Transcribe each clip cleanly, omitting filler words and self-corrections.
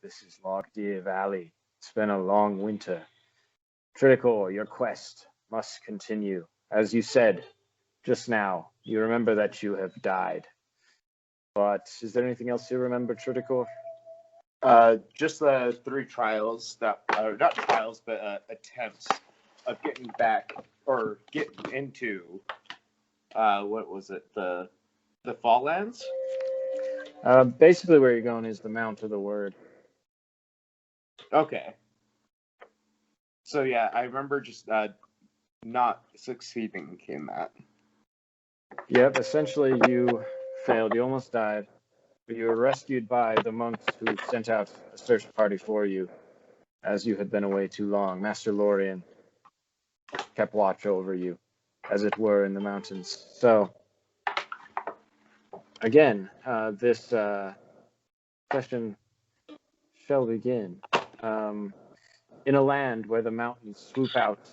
This is Lockdeer Valley. It's been a long winter. Tredicor, your quest must continue. As you said just now, you remember that you have died. But is there anything else you remember, Tredicor? Just the three trials that, not trials, but attempts of getting back or getting into, what was it, the Fall Lands? Basically, where you're going is the Mount of the Word. Okay. So yeah, I remember just not succeeding in that. Yep, essentially you failed. You almost died. But you were rescued by the monks who sent out a search party for you, as you had been away too long. Master Lorien kept watch over you, as it were, in the mountains. So, again, this session shall begin. In a land where the mountains swoop out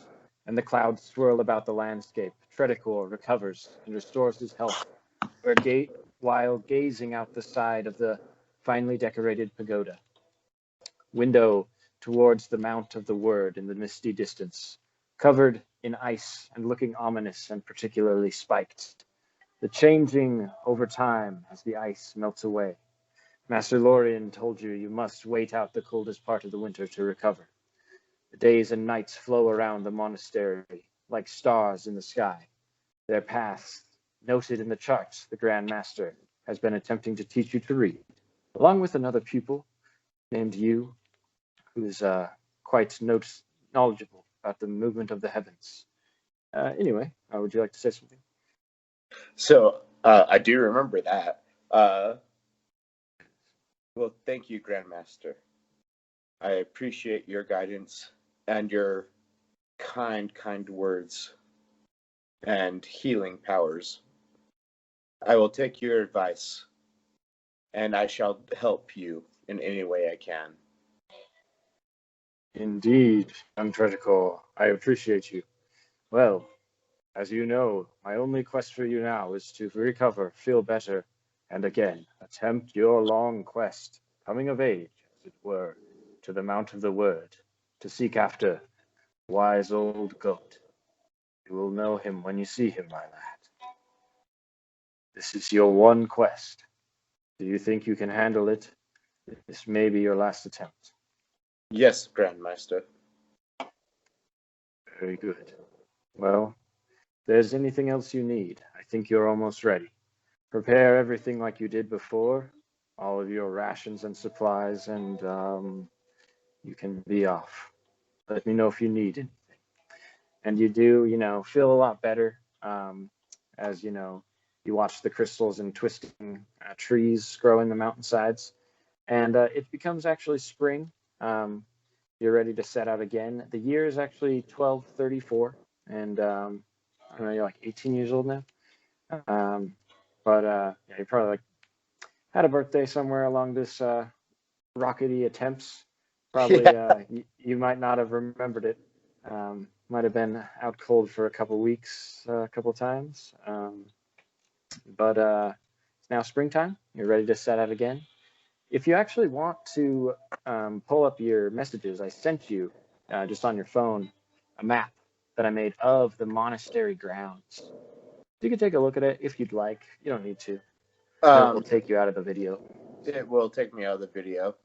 and the clouds swirl about the landscape, Tredicor recovers and restores his health, while gazing out the side of the finely decorated pagoda. Window towards the Mount of the Word in the misty distance, covered in ice and looking ominous and particularly spiked. The changing over time as the ice melts away. Master Lorien told you you must wait out the coldest part of the winter to recover. The days and nights flow around the monastery like stars in the sky. Their paths, noted in the charts the Grand Master has been attempting to teach you to read, along with another pupil named you, who is quite knowledgeable about the movement of the heavens. Anyway, would you like to say something? So I do remember that. Well, thank you, Grandmaster. I appreciate your guidance and your kind words and healing powers. I will take your advice, and I shall help you in any way I can. Indeed, young Tredicor, I appreciate you. Well, as you know, my only quest for you now is to recover, feel better, and again attempt your long quest, coming of age, as it were, to the Mount of the Word, to seek after wise old goat. You will know him when you see him, my lad. This is your one quest. Do you think you can handle it? This may be your last attempt. Yes, Grandmaster. Very good. Well, if there's anything else you need, I think you're almost ready. Prepare everything like you did before, all of your rations and supplies, and you can be off. Let me know if you need anything. And you do, feel a lot better as, you watch the crystals and twisting trees grow in the mountainsides. And it becomes actually spring. You're ready to set out again. The year is actually 1234, and I don't know, you're like 18 years old now. But yeah, you probably had a birthday somewhere along this rockety attempts. Probably you might not have remembered it. Might have been out cold for a couple weeks, a couple times. But it's now springtime. You're ready to set out again. If you actually want to pull up your messages, I sent you just on your phone a map that I made of the monastery grounds. You can take a look at it if you'd like. You don't need to. It will take you out of the video. It will take me out of the video.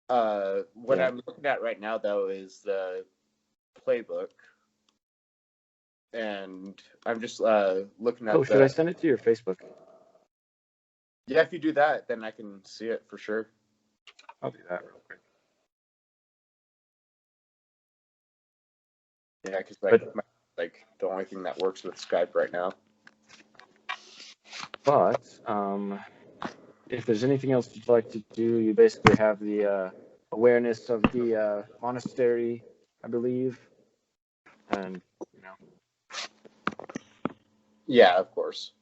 What I'm looking at right now, though, is the playbook. And I'm just looking at should I send it to your Facebook? Yeah, if you do that, then I can see it for sure. I'll do that real quick. Yeah, because the only thing that works with Skype right now. But if there's anything else you'd like to do, you basically have the awareness of the monastery, I believe, and Yeah, of course.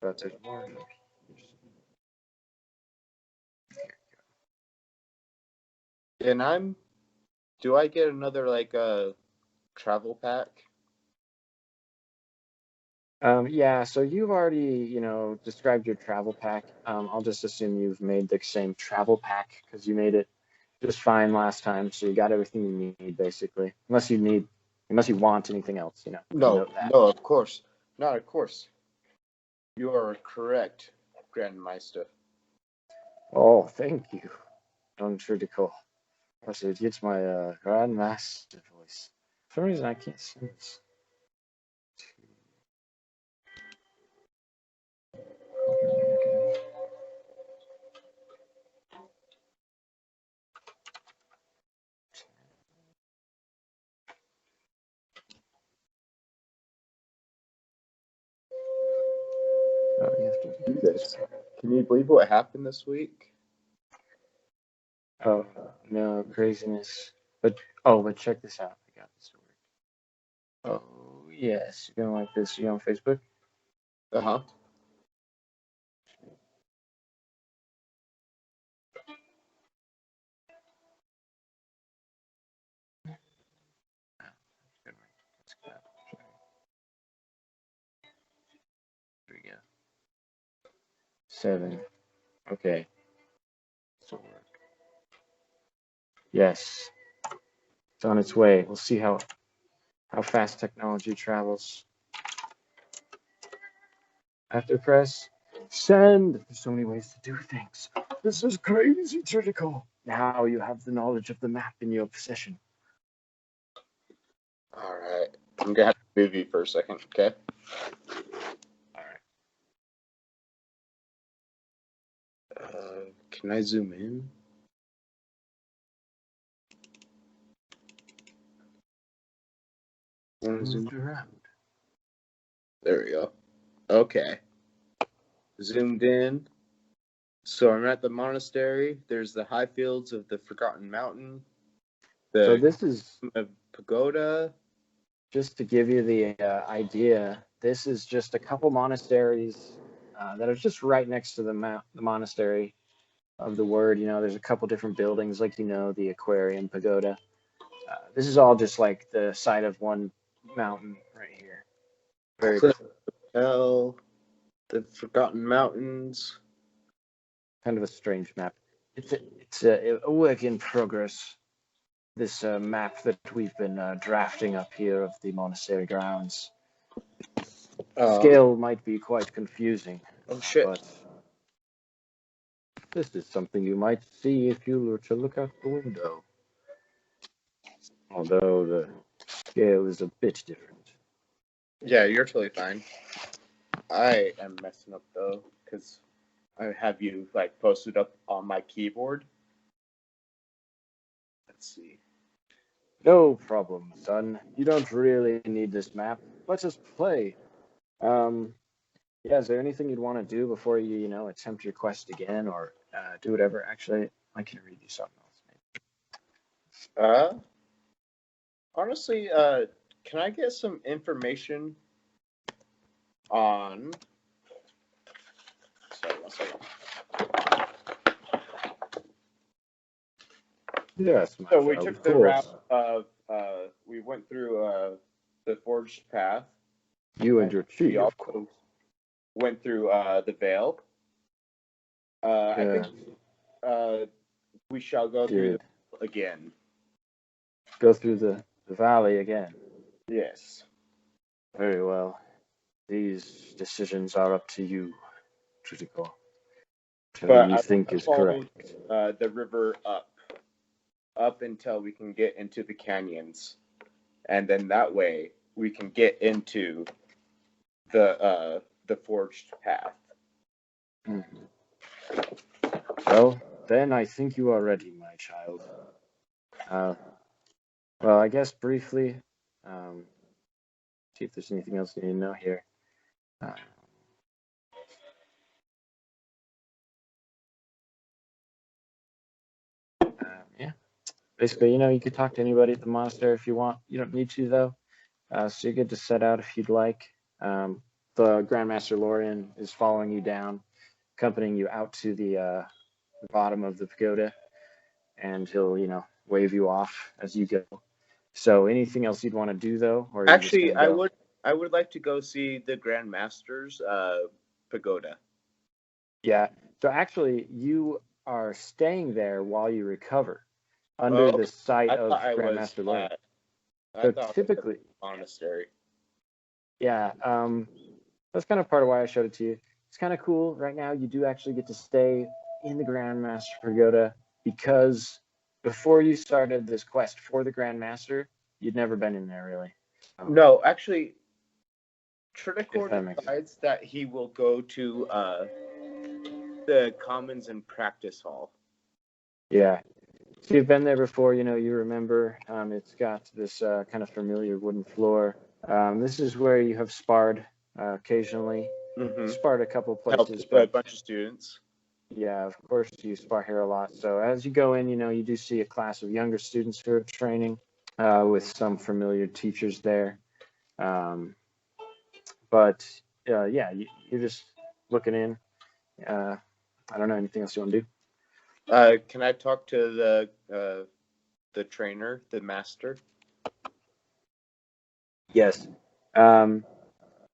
That's it. And do I get another travel pack? Yeah, so you've already, described your travel pack. I'll just assume you've made the same travel pack because you made it just fine last time, so you got everything you need basically. Unless you want anything else, to No, note that. no, of course. Not of course. You are correct, Grandmeister. Oh, thank you, Don Tredicor. Also, it's my grandmaster voice. For some reason, I can't sing this. Oh, you have to Do this. Can you believe what happened this week? Oh, no craziness. But check this out. I got this to work. Oh yes, you're gonna like this. You on Facebook? Uh-huh. Good one. Let's go. Here we go. 7. Okay. This will work. Yes, it's on its way. We'll see how fast technology travels. After press, send. There's so many ways to do things. This is crazy, Tredicor. Now you have the knowledge of the map in your possession. All right. I'm gonna have to move you for a second, okay? All right. Can I zoom in? Want to zoom Moved around. There we go. Okay. Zoomed in. So I'm at the monastery. There's the high fields of the Forgotten Mountain. So The this is pagoda. just to give you the idea. This is just a couple monasteries that are just right next to the monastery of the word. There's a couple different buildings, like the aquarium, pagoda. This is all just like the side of one mountain right here. Very Cliff Hell. The Forgotten Mountains. kind of a strange map. It's a work in progress. This map that we've been drafting up here of the monastery grounds. Scale might be quite confusing, Oh shit. but this is something you might see if you were to look out the window. Although the scale is a bit different. Yeah, you're totally fine. I am messing up though, because I have you like posted up on my keyboard. Let's see. No problem, son. You don't really need this map. Let's just play. Yeah, is there anything you'd want to do before you attempt your quest again or do whatever? Actually, I can read you something else, maybe. Honestly, can I get some information on? Sorry, 1 second. Yes, my So we child, took of the course. route of we went through the forged path. You and your chief, We of also course. went through the Vale. I think we shall go through the Vale again. Go through the valley again. Yes. Very well. These decisions are up to you, Tredicor. Whatever But you I think want is to follow correct. the river up until we can get into the canyons, and then that way we can get into the forged path. Well, then I think you are ready, my child. Well, I guess briefly, see if there's anything else you need to know here. Yeah. Basically, you could talk to anybody at the monastery if you want. You don't need to, though. So you're good to set out if you'd like. The Grandmaster Lorian is following you down, accompanying you out to the bottom of the pagoda, and he'll, wave you off as you go. So anything else you'd want to do, though, or are you just Actually, gonna go? I would like to go see the Grand Master's pagoda. Yeah. So actually, you are staying there while you recover, Oh, under the okay. site I of thought I was. Grandmaster Lorian. I So thought it was typically, a monastery. yeah, that's kind of part of why I showed it to you. It's kind of cool. Right now, you do actually get to stay in the Grandmaster Pagoda because before you started this quest for the Grandmaster, you'd never been in there really. So, No, actually, if Tredicor that makes sense. decides that he will go to the Commons and Practice Hall. Yeah. So you've been there before, you remember. It's got this kind of familiar wooden floor. This is where you have sparred occasionally. Mm-hmm. Sparred a couple Helped places, a but bunch of students. yeah, of course you spar here a lot. So as you go in, you do see a class of younger students who are training with some familiar teachers there. But yeah, you're just looking in. I don't know anything else you want to do. Can I talk to the trainer, the master? Yes,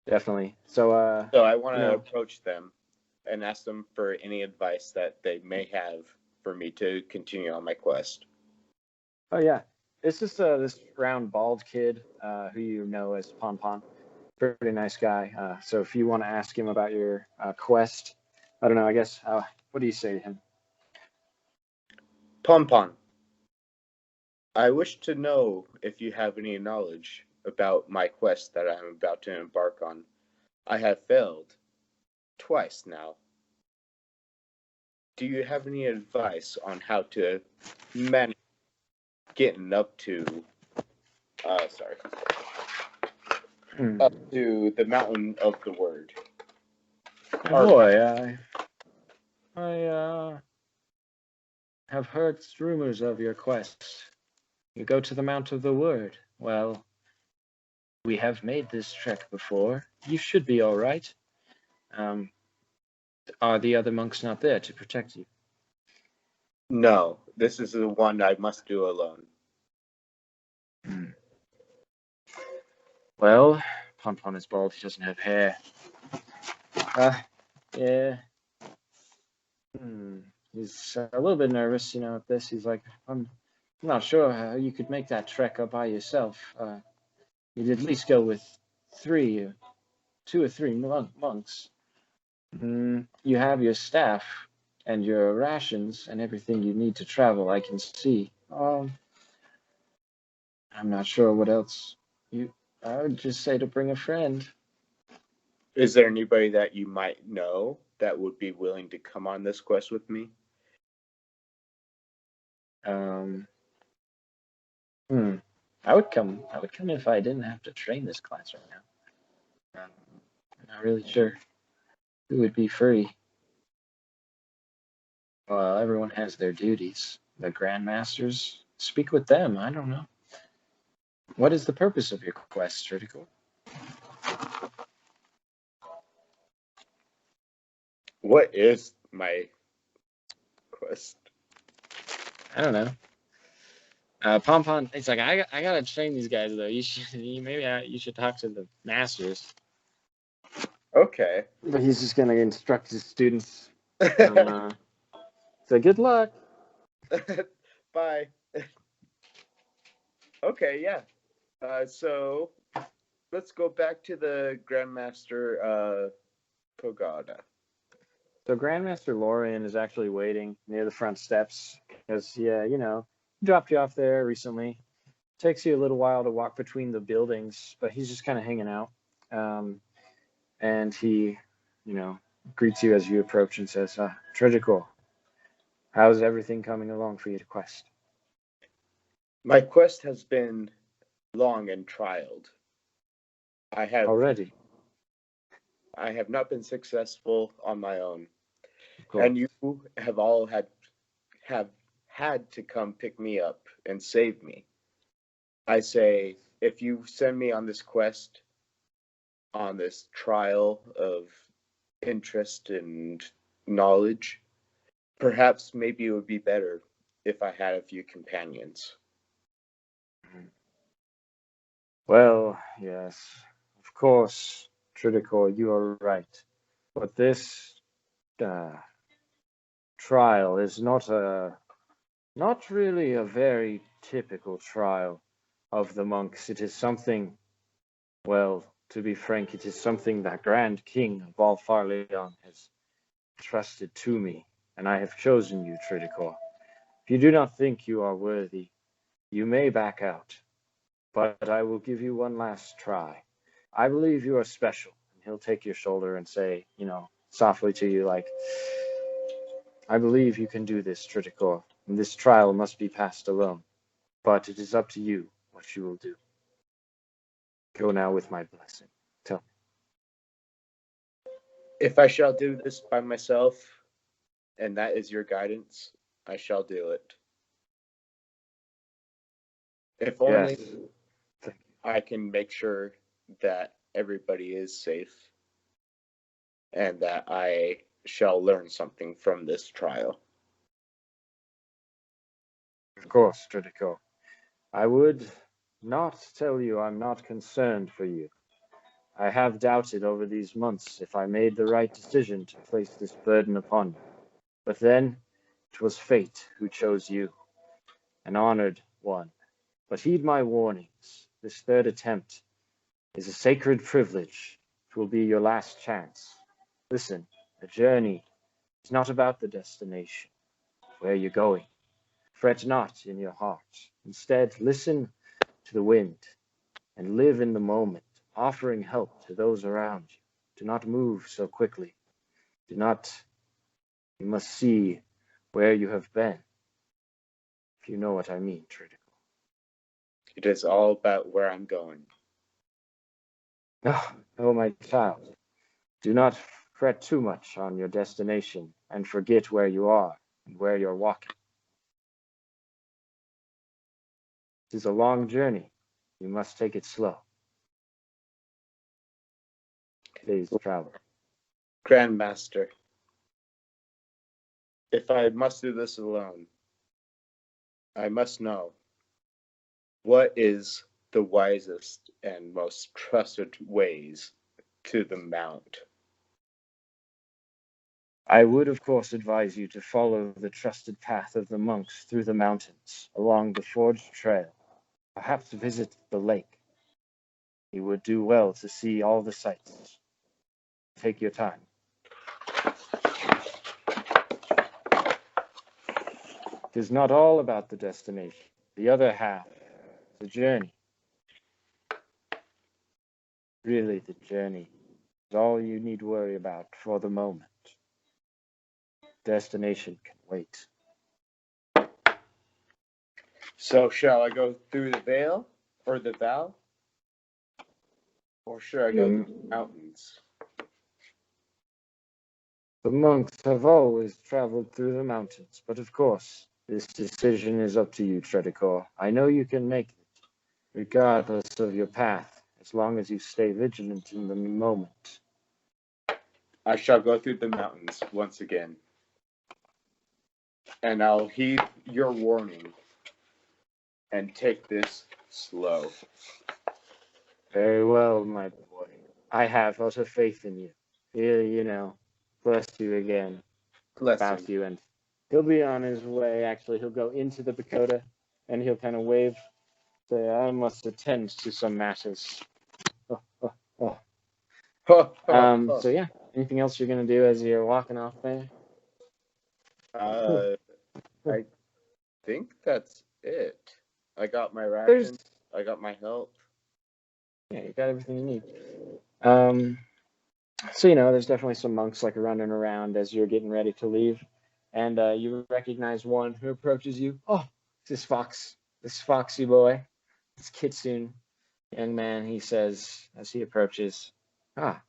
definitely. So So I want to approach them and ask them for any advice that they may have for me to continue on my quest. oh yeah, it's just this round bald kid who you know as Pon Pon. Pretty nice guy. So if you want to ask him about your quest, I don't know. I guess what do you say to him? Pon Pon, I wish to know if you have any knowledge about my quest that I am about to embark on. I have failed twice now. Do you have any advice on how to manage getting up to sorry, up to the mountain of the word? Boy, I have heard rumors of your quest. You go to the Mount of the Word. Well, we have made this trek before. You should be all right. Um, are the other monks not there to protect you? No, this is the one I must do alone. Well, Pon Pon is bald. He doesn't have hair. Yeah. He's a little bit nervous, at this. He's like, I'm not sure how you could make that trek up by yourself. You'd at least go with two or three monks. You have your staff and your rations and everything you need to travel, I can see. I'm not sure what else. I would just say to bring a friend. Is there anybody that you might know that would be willing to come on this quest with me? Um, hmm. I would come if I didn't have to train this class right now. I'm not really sure who would be free. Well, everyone has their duties. The Grandmasters, speak with them. I don't know. What is the purpose of your quest, Tredicor? What is my quest? I don't know. Pom Pom, it's like I gotta train these guys though. You should talk to the masters. Okay. But he's just gonna instruct his students. So good luck. Bye. Okay, yeah. So let's go back to the Grandmaster Pagoda. So Grandmaster Lorian is actually waiting near the front steps because, yeah, dropped you off there recently. Takes you a little while to walk between the buildings, but he's just kind of hanging out. And he, greets you as you approach and says, Tredicor, how's everything coming along for your quest? My quest has been long and trialed. Already? I have not been successful on my own. Cool. And you have all have had to come pick me up and save me. I say, if you send me on this quest, on this trial of interest and knowledge, perhaps maybe it would be better if I had a few companions. Well, yes, of course, Tredicor, you are right. But this trial is not really a very typical trial of the monks. It is something, well, to be frank, it is something that Grand King of all Farleon has trusted to me, and I have chosen you, Tredicor. If you do not think you are worthy, you may back out, but I will give you one last try. I believe you are special. And he'll take your shoulder and say, softly to you, like, I believe you can do this, Tredicor, and this trial must be passed alone. But it is up to you what you will do. Go now with my blessing. Tell me. If I shall do this by myself, and that is your guidance, I shall do it. If only Yes. I can make sure that everybody is safe and that I shall learn something from this trial. Of course, Tredicor. I would not tell you I'm not concerned for you. I have doubted over these months if I made the right decision to place this burden upon you. But then it was fate who chose you, an honored one. But heed my warnings. This third attempt is a sacred privilege. It will be your last chance. Listen, the journey is not about the destination, where you're going. Fret not in your heart. Instead, listen to the wind and live in the moment, offering help to those around you. Do not move so quickly. You must see where you have been, if you know what I mean, Tredicor. It is all about where I'm going. Oh, my child, do not fret too much on your destination and forget where you are and where you're walking. It is a long journey. You must take it slow. Today's travel. Grandmaster, if I must do this alone, I must know what is the wisest and most trusted ways to the mount. I would, of course, advise you to follow the trusted path of the monks through the mountains, along the forged trail. Perhaps visit the lake. You would do well to see all the sights. Take your time. It is not all about the destination. The other half, the journey. Really, the journey is all you need worry about for the moment. Destination can wait. So shall I go through the Vale or the Val? Or should I go through the mountains? The monks have always traveled through the mountains, but of course, this decision is up to you, Tredicor. I know you can make it, regardless of your path, as long as you stay vigilant in the moment. I shall go through the mountains once again. And I'll heed your warning and take this slow. Very well, my boy. I have utter faith in you. Bless you again. Bless Bows him. you, and he'll be on his way. Actually, he'll go into the pagoda, and he'll kind of wave, say, I must attend to some matters. So yeah, anything else you're going to do as you're walking off there? I think that's it. I got my rations. I got my help. Yeah, you got everything you need. So, there's definitely some monks like running around as you're getting ready to leave. And you recognize one who approaches you. Oh, this foxy boy, this kitsune young man, he says as he approaches. Ah,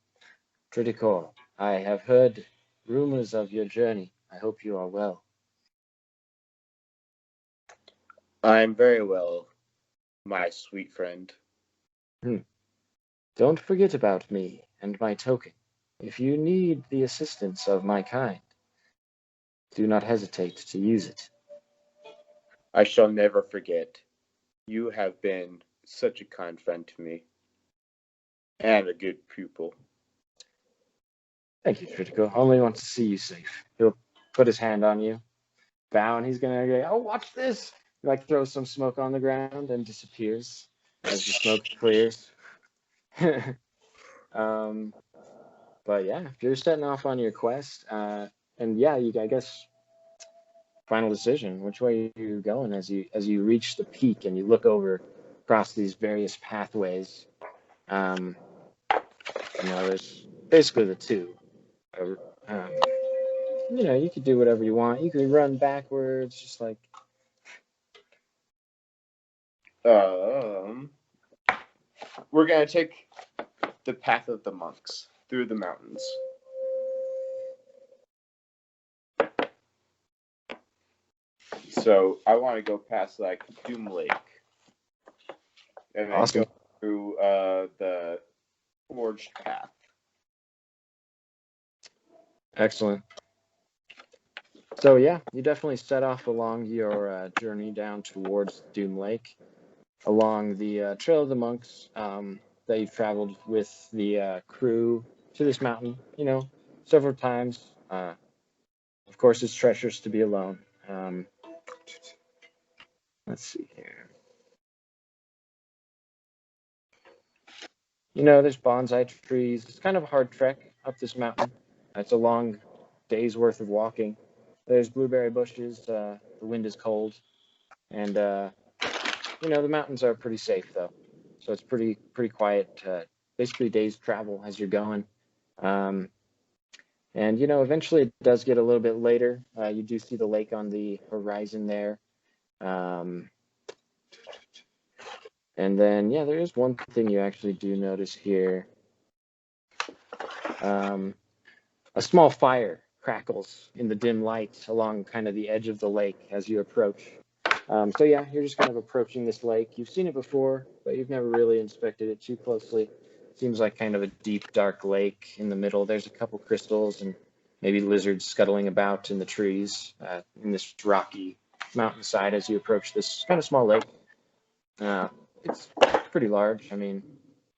Tredicor, I have heard rumors of your journey. I hope you are well. I'm very well, my sweet friend. Don't forget about me and my token. If you need the assistance of my kind, do not hesitate to use it. I shall never forget. You have been such a kind friend to me. And a good pupil. Thank you, Tredicor. Only wants to see you safe. He'll put his hand on you, bow, and he's gonna go, oh, watch this! He, like, throws some smoke on the ground and disappears as the smoke clears. But yeah, if you're setting off on your quest, and yeah, I guess final decision. Which way are you going as you reach the peak and you look over across these various pathways? Um, there's basically the two. Um, you could do whatever you want. You could run backwards, just like. We're gonna take the path of the monks through the mountains. So I want to go past like Doom Lake, and then Awesome. go through the forged path. Excellent. So yeah, you definitely set off along your journey down towards Doom Lake, along the Trail of the Monks that you've traveled with the crew to this mountain. Several times. Of course, it's treacherous to be alone. Let's see here. There's bonsai trees. It's kind of a hard trek up this mountain. It's a long day's worth of walking. There's blueberry bushes. The wind is cold, and the mountains are pretty safe though, so it's pretty quiet. Basically, day's travel as you're going. And eventually it does get a little bit later. You do see the lake on the horizon there. And then, yeah, there is one thing you actually do notice here. A small fire crackles in the dim light along kind of the edge of the lake as you approach. So yeah, you're just kind of approaching this lake. You've seen it before, but you've never really inspected it too closely. Seems like kind of a deep, dark lake in the middle. There's a couple crystals and maybe lizards scuttling about in the trees in this rocky mountainside as you approach this kind of small lake. It's pretty large. I mean, you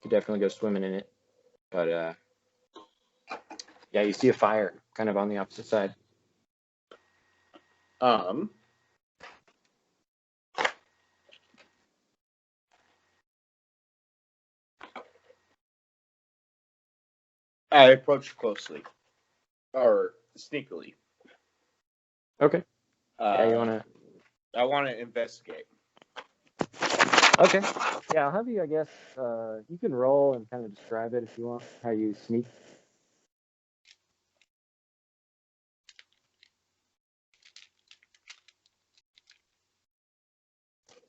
could definitely go swimming in it. But yeah, you see a fire kind of on the opposite side. I approach closely, or sneakily. Okay. Yeah, you want to... I want to investigate. Okay. Yeah, I'll have you, I guess, you can roll and kind of describe it if you want, how you sneak.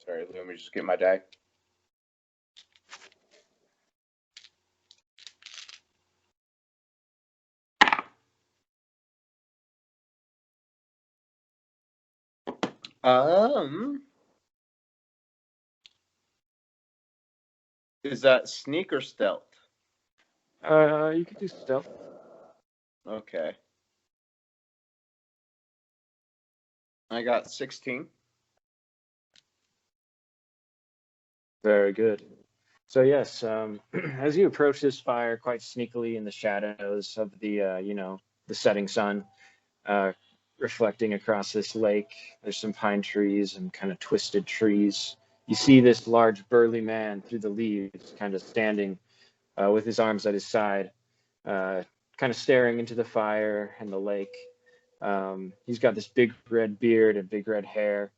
Sorry, let me just get my die. Is that sneak or stealth? You could do stealth. Okay. I got 16. Very good. So yes, as you approach this fire quite sneakily in the shadows of the setting sun, reflecting across this lake, there's some pine trees and kind of twisted trees. You see this large burly man through the leaves, kind of standing with his arms at his side, kind of staring into the fire and the lake. He's got this big red beard and big red hair,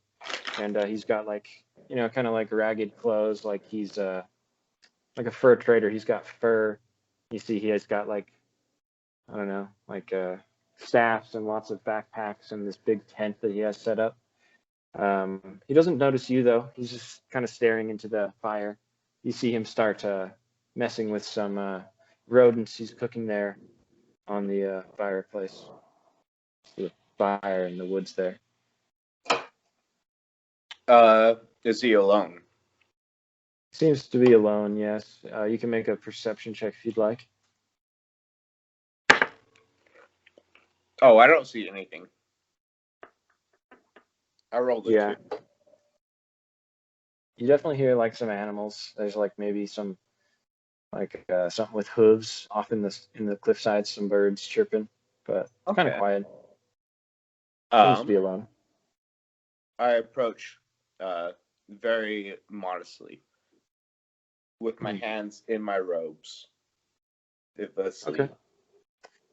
and he's got kind of like ragged clothes, like he's like a fur trader. He's got fur. You see, he has got like, I don't know, like staffs and lots of backpacks and this big tent that he has set up. He doesn't notice you though. He's just kind of staring into the fire. You see him start messing with some rodents he's cooking there on the fireplace. The fire in the woods there. Is he alone? Seems to be alone, yes. You can make a perception check if you'd like. Oh, I don't see anything. I rolled a 2. You definitely hear like some animals. There's like maybe some like something with hooves. Off in the cliffside, some birds chirping, but it's kind of Okay. quiet. Seems to be Um, alone. I approach very modestly with my Hmm. hands in my robes, if Okay. asleep.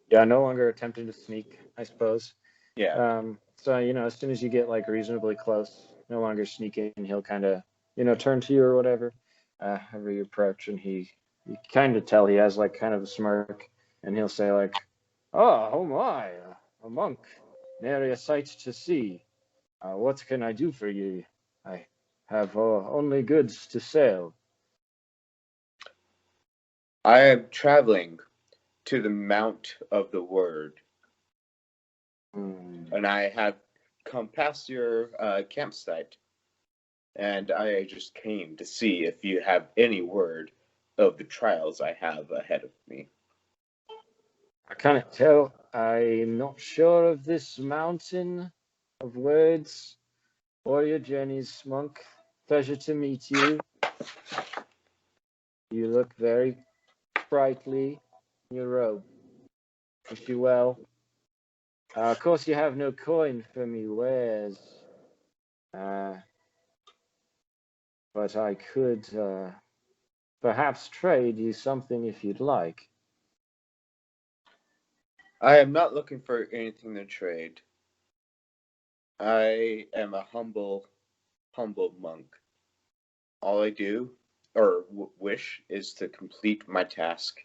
Yeah, no longer attempting to sneak, I suppose. Yeah. So as soon as you get like reasonably close, no longer sneaking, he'll kind of turn to you or whatever. However you approach, and you kind of tell he has like kind of a smirk, and he'll say like, oh my, a monk, nary a sight to see. What can I do for you? I have only goods to sell. I am traveling to the Mount of the Word, Hmm. and I have come past your campsite, and I just came to see if you have any word of the trials I have ahead of me. I can't tell. I'm not sure of this mountain of words or your journeys, monk. Pleasure to meet you. You look very sprightly in your robe. Wish you well. Of course, you have no coin for me wares, uh, but I could perhaps trade you something if you'd like. I am not looking for anything to trade. I am a humble monk. All I do or wish is to complete my task.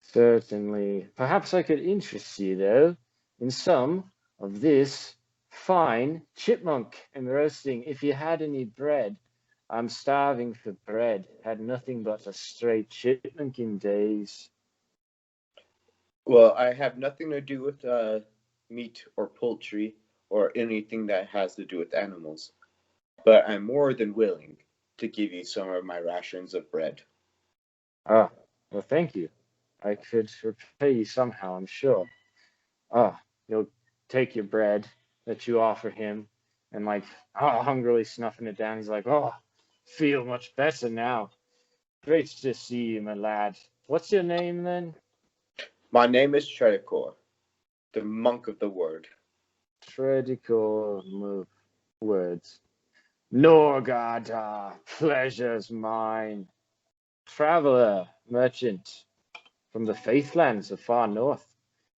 Certainly. Perhaps I could interest you, though, in some of this fine chipmunk and roasting. If you had any bread, I'm starving for bread. Had nothing but a straight chipmunk in days. Well, I have nothing to do with meat or poultry or anything that has to do with animals, but I'm more than willing to give you some of my rations of bread. Ah, well, thank you. I could repay you somehow, I'm sure. Ah, he'll take your bread that you offer him and, like, hungrily snuffing it down. He's like, oh, feel much better now. Great to see you, my lad. What's your name then? My name is Tredicor, the monk of the word. Tredicor words. Norgada, pleasure's mine. Traveler, merchant, from the faithlands of far north.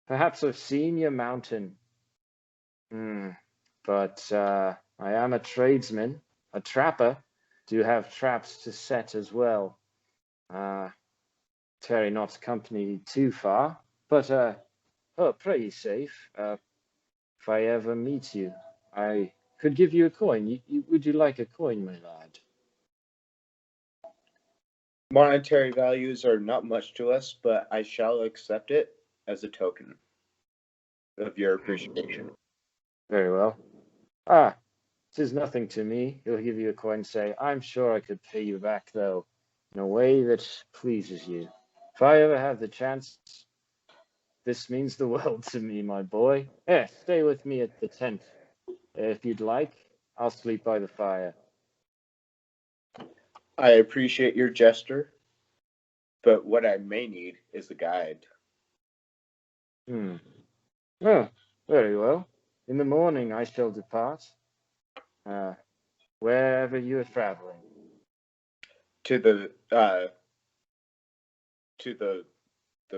Perhaps I've seen your mountain. Hmm. But I am a tradesman, a trapper. Do have traps to set as well. Uh, Tarry not company too far, but pray safe. If I ever meet you, I could give you a coin. Would you like a coin, my lad? Monetary values are not much to us, but I shall accept it as a token of your appreciation. Very well. Ah, this is nothing to me. He'll give you a coin, say, I'm sure I could pay you back, though, in a way that pleases you. If I ever have the chance, this means the world to me, my boy. Stay with me at the tent. If you'd like, I'll sleep by the fire. I appreciate your gesture, but what I may need is a guide. Hmm. Oh, very well. In the morning I shall depart, uh, wherever you are traveling. To the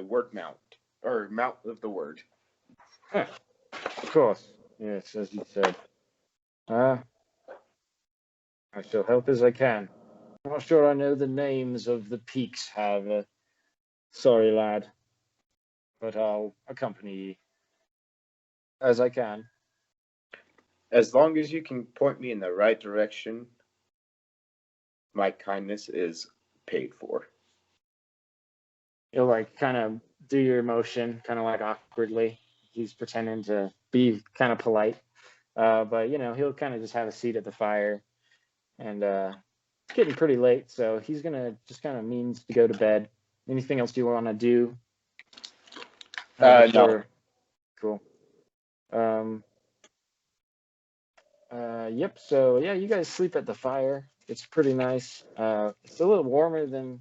word mount or mount of the word. Of course, yes, as you said. Uh, I shall help as I can. I'm not sure I know the names of the peaks, however. Sorry, lad, but I'll accompany you as I can. As long as you can point me in the right direction, my kindness is paid for. You'll like kind of do your motion, kind of like awkwardly. He's pretending to be kind of polite, but he'll kind of just have a seat at the fire, and it's getting pretty late, so he's gonna just kind of means to go to bed. Anything else you want to do No. before? Cool. Um, Yep. So yeah, you guys sleep at the fire. It's pretty nice. It's a little warmer than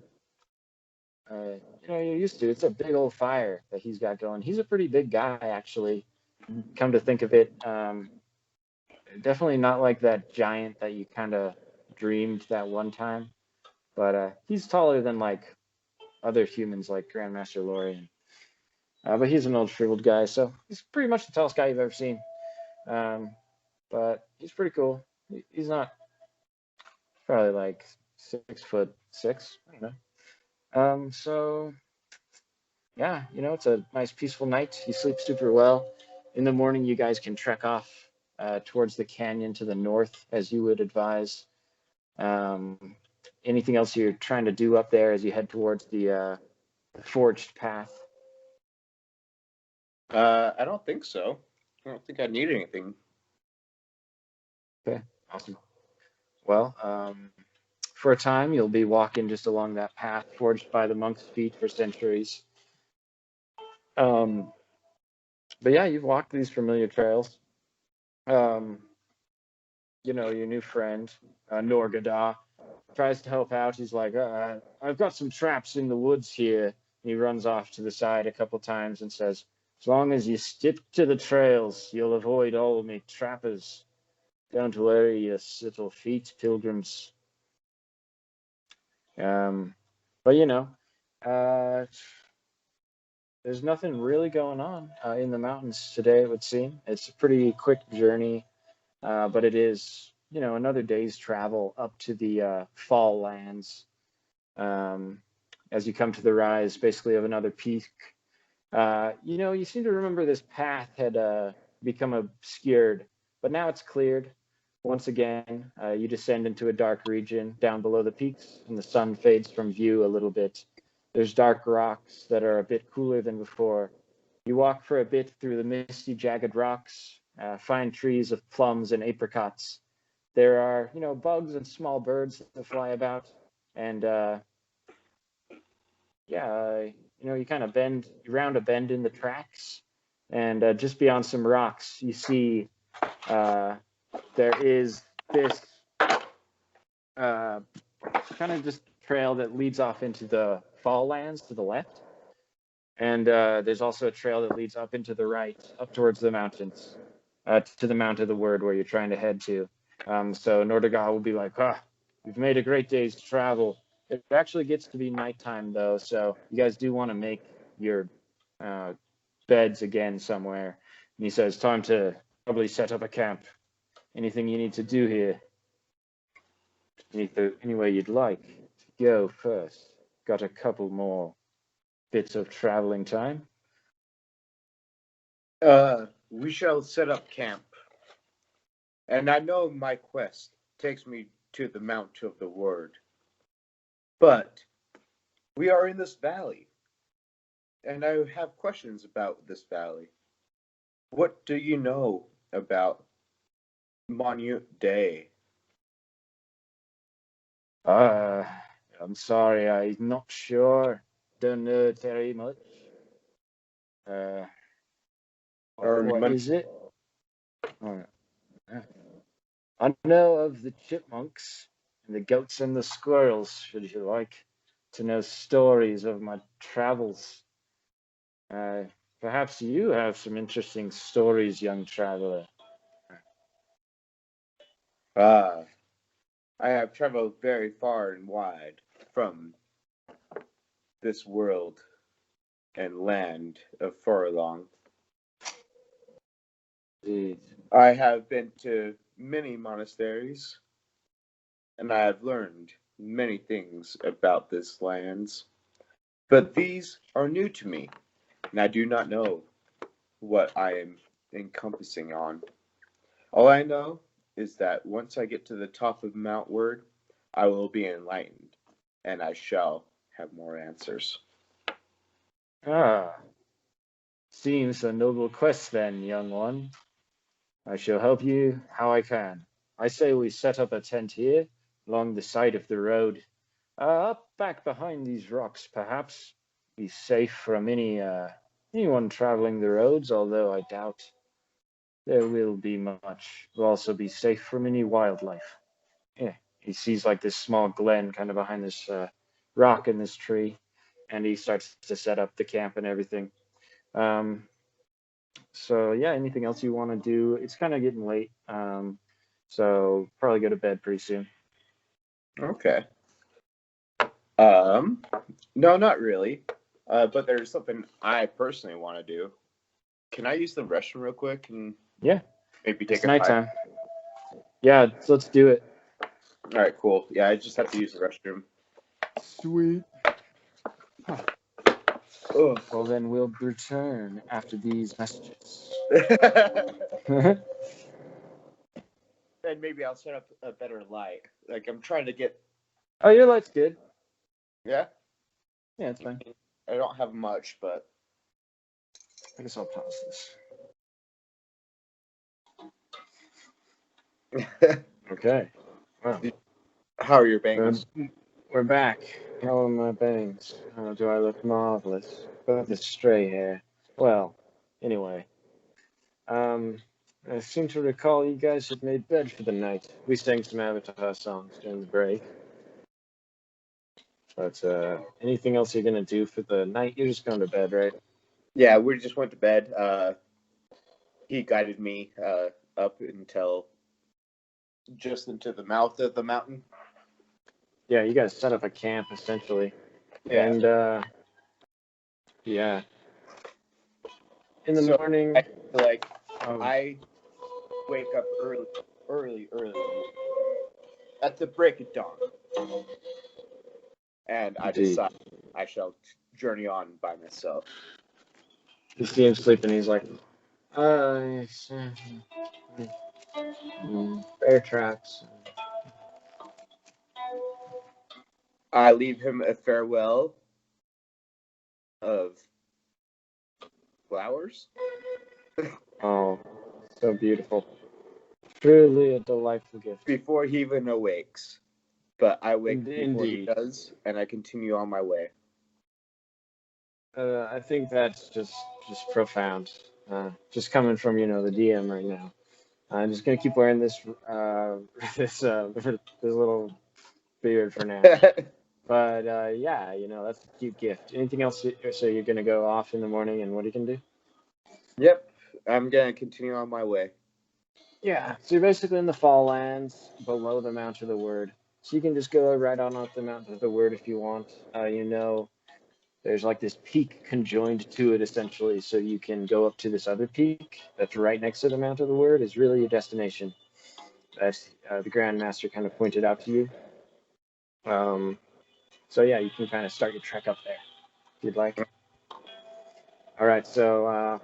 you're used to. It's a big old fire that he's got going. He's a pretty big guy, actually. Come to think of it, definitely not like that giant that you kind of dreamed that one time. But he's taller than like other humans, like Grandmaster Lorian. But he's an old shriveled guy, so he's pretty much the tallest guy you've ever seen. Um, but he's pretty cool. He's not probably like 6'6". I don't know. So yeah, it's a nice peaceful night. You sleep super well. In the morning, you guys can trek off towards the canyon to the north, as you would advise. Um, Anything else you're trying to do up there as you head towards the forged path? I don't think so. I don't think I need anything. Okay, awesome. Well, for a time, you'll be walking just along that path forged by the monks' feet for centuries. Um, but yeah, you've walked these familiar trails. Um, your new friend, Norgada, tries to help out. He's like, I've got some traps in the woods here. He runs off to the side a couple times and says, as long as you stick to the trails, you'll avoid all me trappers. Don't worry, you little feet, pilgrims. Um, but uh, there's nothing really going on in the mountains today, it would seem. It's a pretty quick journey, but it is, another day's travel up to the fall lands. Um, as you come to the rise, basically, of another peak. You seem to remember this path had become obscured, but now it's cleared. Once again, you descend into a dark region down below the peaks, and the sun fades from view a little bit. There's dark rocks that are a bit cooler than before. You walk for a bit through the misty, jagged rocks, find trees of plums and apricots. There are, bugs and small birds that fly about, and yeah, you kind of round a bend in the tracks, and just beyond some rocks, you see there is this kind of just trail that leads off into the fall lands to the left. And there's also a trail that leads up into the right, up towards the mountains, to the Mount of the Word where you're trying to head to. So Nordigal will be like, we've made a great day's travel. It actually gets to be nighttime, though, so you guys do want to make your beds again somewhere. And he says, time to probably set up a camp. Anything you need to do here? Any way you'd like to go first? Got a couple more bits of traveling time. We shall set up camp. And I know my quest takes me to the Mount of the Word. But we are in this valley. And I have questions about this valley. What do you know about Monute Day? I'm sorry, I'm not sure. Don't know very much. Uh, Or what is it? I know of the chipmunks and the goats and the squirrels, should you like to know stories of my travels. Uh, Perhaps you have some interesting stories, young traveler. Ah, I have traveled very far and wide from this world and land of Furlong. Indeed. I have been to many monasteries, and I have learned many things about this lands. But these are new to me, and I do not know what I am encompassing on. All I know is that once I get to the top of Mount Word, I will be enlightened, and I shall have more answers. Ah, seems a noble quest then, young one. I shall help you how I can. I say we set up a tent here, along the side of the road. Up back behind these rocks, perhaps. Be safe from anyone traveling the roads, although I doubt. There will be much. We'll also be safe from any wildlife. Yeah. He sees like this small glen kind of behind this rock in this tree, and he starts to set up the camp and everything. Um, so yeah, anything else you want to do? It's kind of getting late, so probably go to bed pretty soon. Okay. Um, no, not really. But there's something I personally want to do. Can I use the restroom real quick and Yeah, maybe it's take a 5? nighttime. Yeah, so let's do it. All right, cool. Yeah, I just have to use the restroom. Sweet. Oh. Well, then we'll return after these messages. Then maybe I'll set up a better light. Like I'm trying to get. Oh, your light's good. Yeah. Yeah, it's fine. I don't have much, but I guess I'll pause this. Okay. Wow. how are your bangs? We're back. How are my bangs? How do I look marvelous? But the stray hair. Well, anyway. I seem to recall you guys had made bed for the night. We sang some Avatar songs during the break. But anything else you're gonna do for the night? You're just going to bed, right? Yeah, we just went to bed. He guided me up until just into the mouth of the mountain. Yeah, you guys set up a camp essentially. Yeah. And yeah. In the morning, I feel like oh, I wake up early at the break of dawn, and I indeed. decide I shall journey on by myself. You see him sleeping. He's like, bear tracks. I leave him a farewell of flowers. Oh, so beautiful. Truly a delightful gift. Before he even awakes. But I wake before he Indeed. does, and I continue on my way. I think that's just profound. Just coming from the DM right now. I'm just gonna keep wearing this this little beard for now. But yeah, that's a cute gift. Anything else? So you're gonna go off in the morning, and what are you gonna do? Yep, I'm gonna continue on my way. Yeah, so you're basically in the Fall Lands, below the Mount of the Word. So you can just go right on up the Mount of the Word if you want. There's like this peak conjoined to it essentially, so you can go up to this other peak that's right next to the Mount of the Word is really your destination. That the Grand Master kind of pointed out to you. So yeah, you can kind of start your trek up there if you'd like. All right, so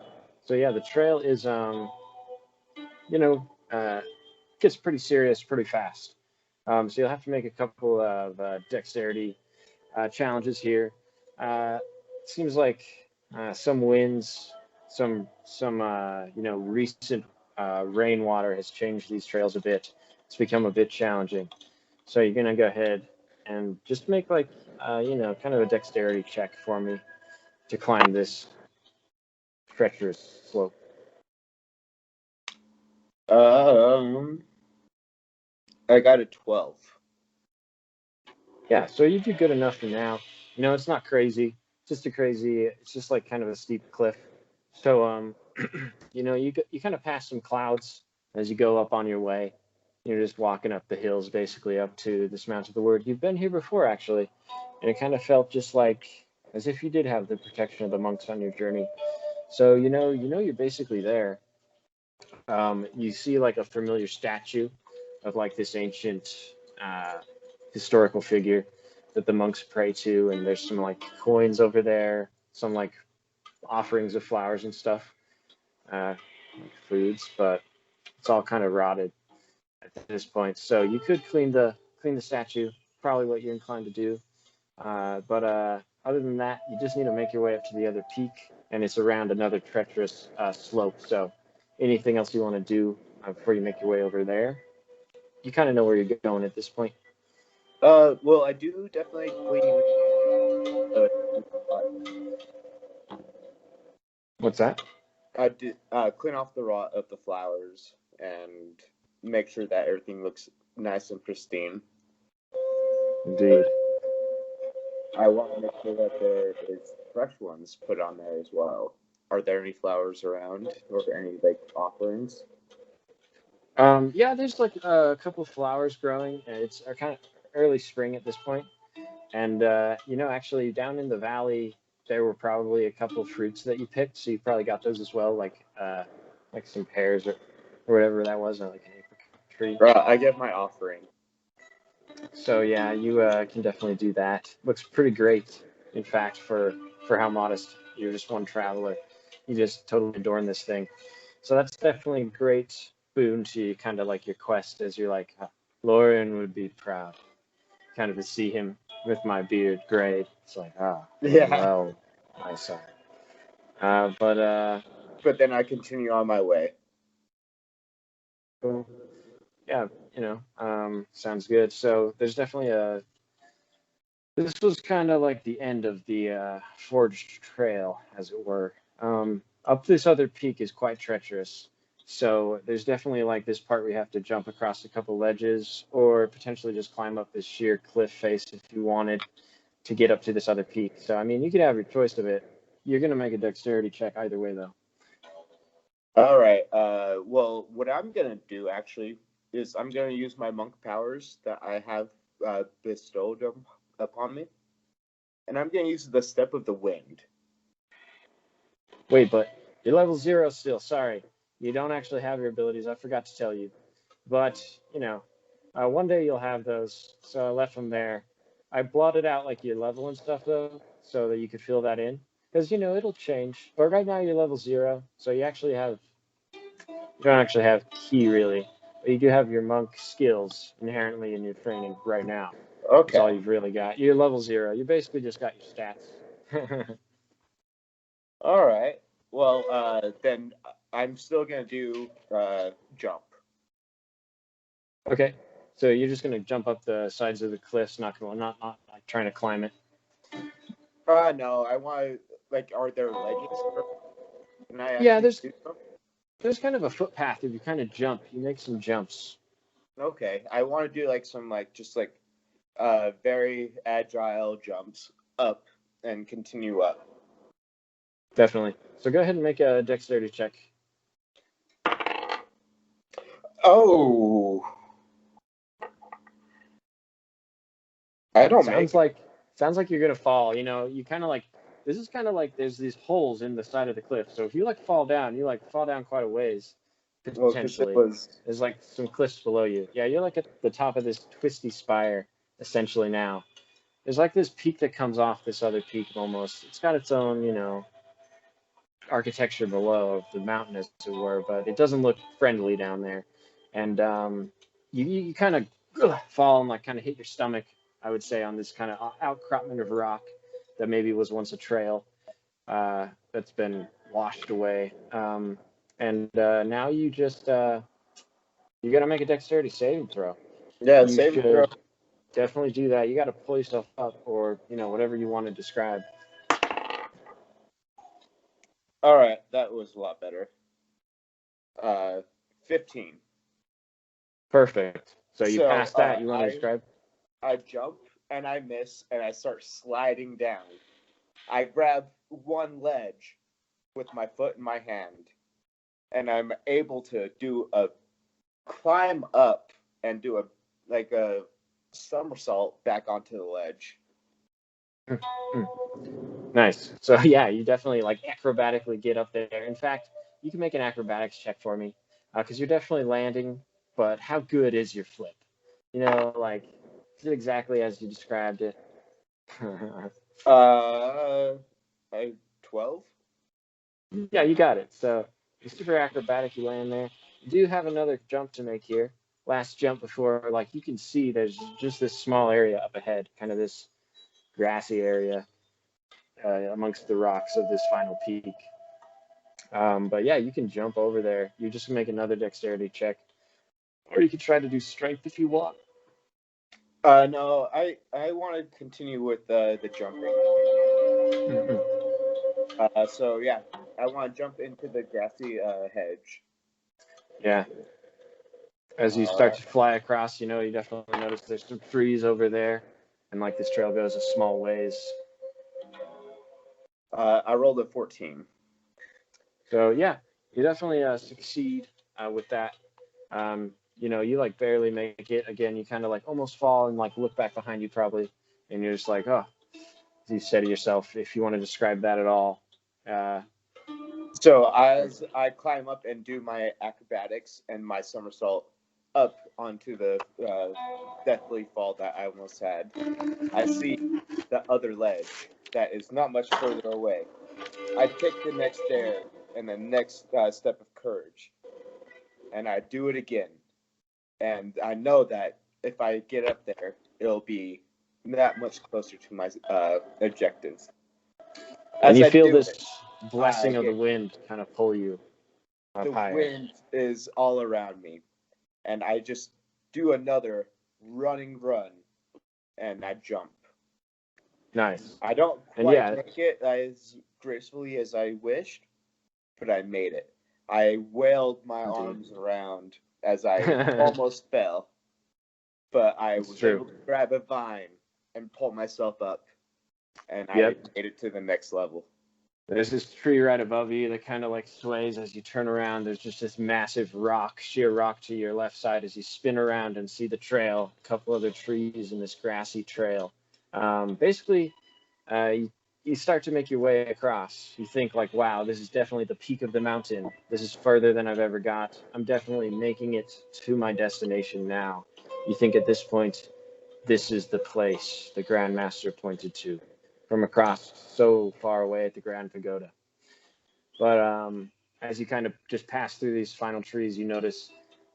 yeah, the trail is gets pretty serious pretty fast. So you'll have to make a couple of dexterity challenges here. Seems like some winds, some recent rainwater has changed these trails a bit. It's become a bit challenging. So you're gonna go ahead and just make like kind of a dexterity check for me to climb this treacherous slope. I got a 12. Yeah, so you do good enough for now. It's not crazy. It's just like kind of a steep cliff. So you kind of pass some clouds as you go up on your way. You're just walking up the hills, basically up to this Mount of the Word. You've been here before, actually, and it kind of felt just like as if you did have the protection of the monks on your journey. So you're basically there. You see like a familiar statue of like this ancient uh, historical figure that the monks pray to, and there's some like coins over there, some like offerings of flowers and stuff, like foods, but it's all kind of rotted at this point. So you could clean the statue, probably what you're inclined to do. But other than that, you just need to make your way up to the other peak, and it's around another treacherous slope. So anything else you want to do before you make your way over there? You kind of know where you're going at this point. Well, I do definitely clean. What's that? I did clean off the rot of the flowers and make sure that everything looks nice and pristine. Indeed. I want to make sure that there is fresh ones put on there as well. Are there any flowers around or any like offerings? Yeah, there's like a couple of flowers growing. It's kind of early spring at this point. And actually down in the valley, there were probably a couple of fruits that you picked, so you probably got those as well, like some pears or whatever that was, or like an apricot tree. I give my offering. So yeah, you can definitely do that. Looks pretty great, in fact, for how modest you're just one traveler. You just totally adorn this thing. So that's definitely a great boon to kind of like your quest, as you're like, Lorian would be proud, kind of to see him with my beard gray. It's like, Yeah. well, my son. But But then I continue on my way. cool. Yeah, sounds good. So there's definitely this was kind of like the end of the forged trail, as it were. Up this other peak is quite treacherous. So there's definitely like this part where you have to jump across a couple ledges or potentially just climb up this sheer cliff face if you wanted to get up to this other peak. So, I mean, you could have your choice of it. You're going to make a dexterity check either way, though. All right. Well, what I'm gonna do actually is I'm gonna use my monk powers that I have bestowed upon me, and I'm gonna use the step of the wind. Wait, but you're level 0 still. Sorry. You don't actually have your abilities. I forgot to tell you. But, one day you'll have those. So I left them there. I blotted out like your level and stuff, though, so that you could fill that in. Because, it'll change. But right now you're level 0. So you don't actually have ki really. But you do have your monk skills inherently in your training right now. That's all Okay. you've really got. You're level 0. You basically just got your stats. All right. Well, then I'm still gonna do jump. Okay. So you're just gonna jump up the sides of the cliffs, not like trying to climb it. No, I want to like. Are there ledges? Can I Yeah, actually do so? there's kind of a footpath if you kind of jump. You make some jumps. Okay, I want to do like some like just like very agile jumps up and continue up. Definitely. So go ahead and make a dexterity check. Oh, I don't Sounds make. like you're gonna fall. You kind of like this is kind of like there's these holes in the side of the cliff. So if you like fall down, you like fall down quite a ways Well, because it potentially. was. There's like some cliffs below you. Yeah, you're like at the top of this twisty spire essentially now. There's like this peak that comes off this other peak almost. It's got its own, architecture below of the mountain, as it were, but it doesn't look friendly down there. And you kind of fall and like kind of hit your stomach, I would say, on this kind of outcroppment of rock that maybe was once a trail that's been washed away. And now you just you got to make a dexterity saving throw. Yeah, You save throw. should definitely do that. You got to pull yourself up, or whatever you want to describe. All right, that was a lot better. 15. Perfect. So you So passed that. You want to describe? I jump and I miss and I start sliding down. I grab one ledge with my foot in my hand, and I'm able to do a climb up and do a somersault back onto the ledge. Nice. So yeah, you definitely like acrobatically get up there. In fact, you can make an acrobatics check for me because you're definitely landing. But how good is your flip? Like is it exactly as you described it? I 12. Yeah, you got it. So you're super acrobatic. You land there. You do have another jump to make here. Last jump before, like you can see, there's just this small area up ahead, kind of this grassy area amongst the rocks of this final peak. But yeah, you can jump over there. You just make another dexterity check, or you can try to do strength if you want. No, I want to continue with the jumping. Mm-hmm. So yeah, I want to jump into the grassy hedge. Yeah. As you start to fly across, you definitely notice there's some trees over there, and like this trail goes a small ways. I rolled a 14. So yeah, you definitely succeed with that. You like barely make it. Again, you kind of like almost fall and like look back behind you probably, and you're just like, oh, as you say to yourself, if you want to describe that at all. Uh, So as I climb up and do my acrobatics and my somersault up onto the deathly fall that I almost had, I see the other ledge that is not much further away. I take the next dare and the next step of courage, and I do it again. And I know that if I get up there, it'll be that much closer to my objective. and As you I feel do this it, I blessing of the get wind kind of pull you up the higher. wind is all around me, and I just do another running run, and I jump. Nice. I don't And quite yeah, make it as gracefully as I wished, but I made it. I wailed my indeed. arms around as I almost fell, but I It's was true. able to grab a vine and pull myself up, and I Yep. made it to the next level. There's this tree right above you that kind of like sways as you turn around. There's just this massive rock, sheer rock to your left side as you spin around and see the trail, a couple other trees in this grassy trail. Basically, you start to make your way across. You think like, wow, this is definitely the peak of the mountain. This is further than I've ever got. I'm definitely making it to my destination now. You think at this point, this is the place the Grand Master pointed to from across so far away at the Grand Pagoda. But as you kind of just pass through these final trees, you notice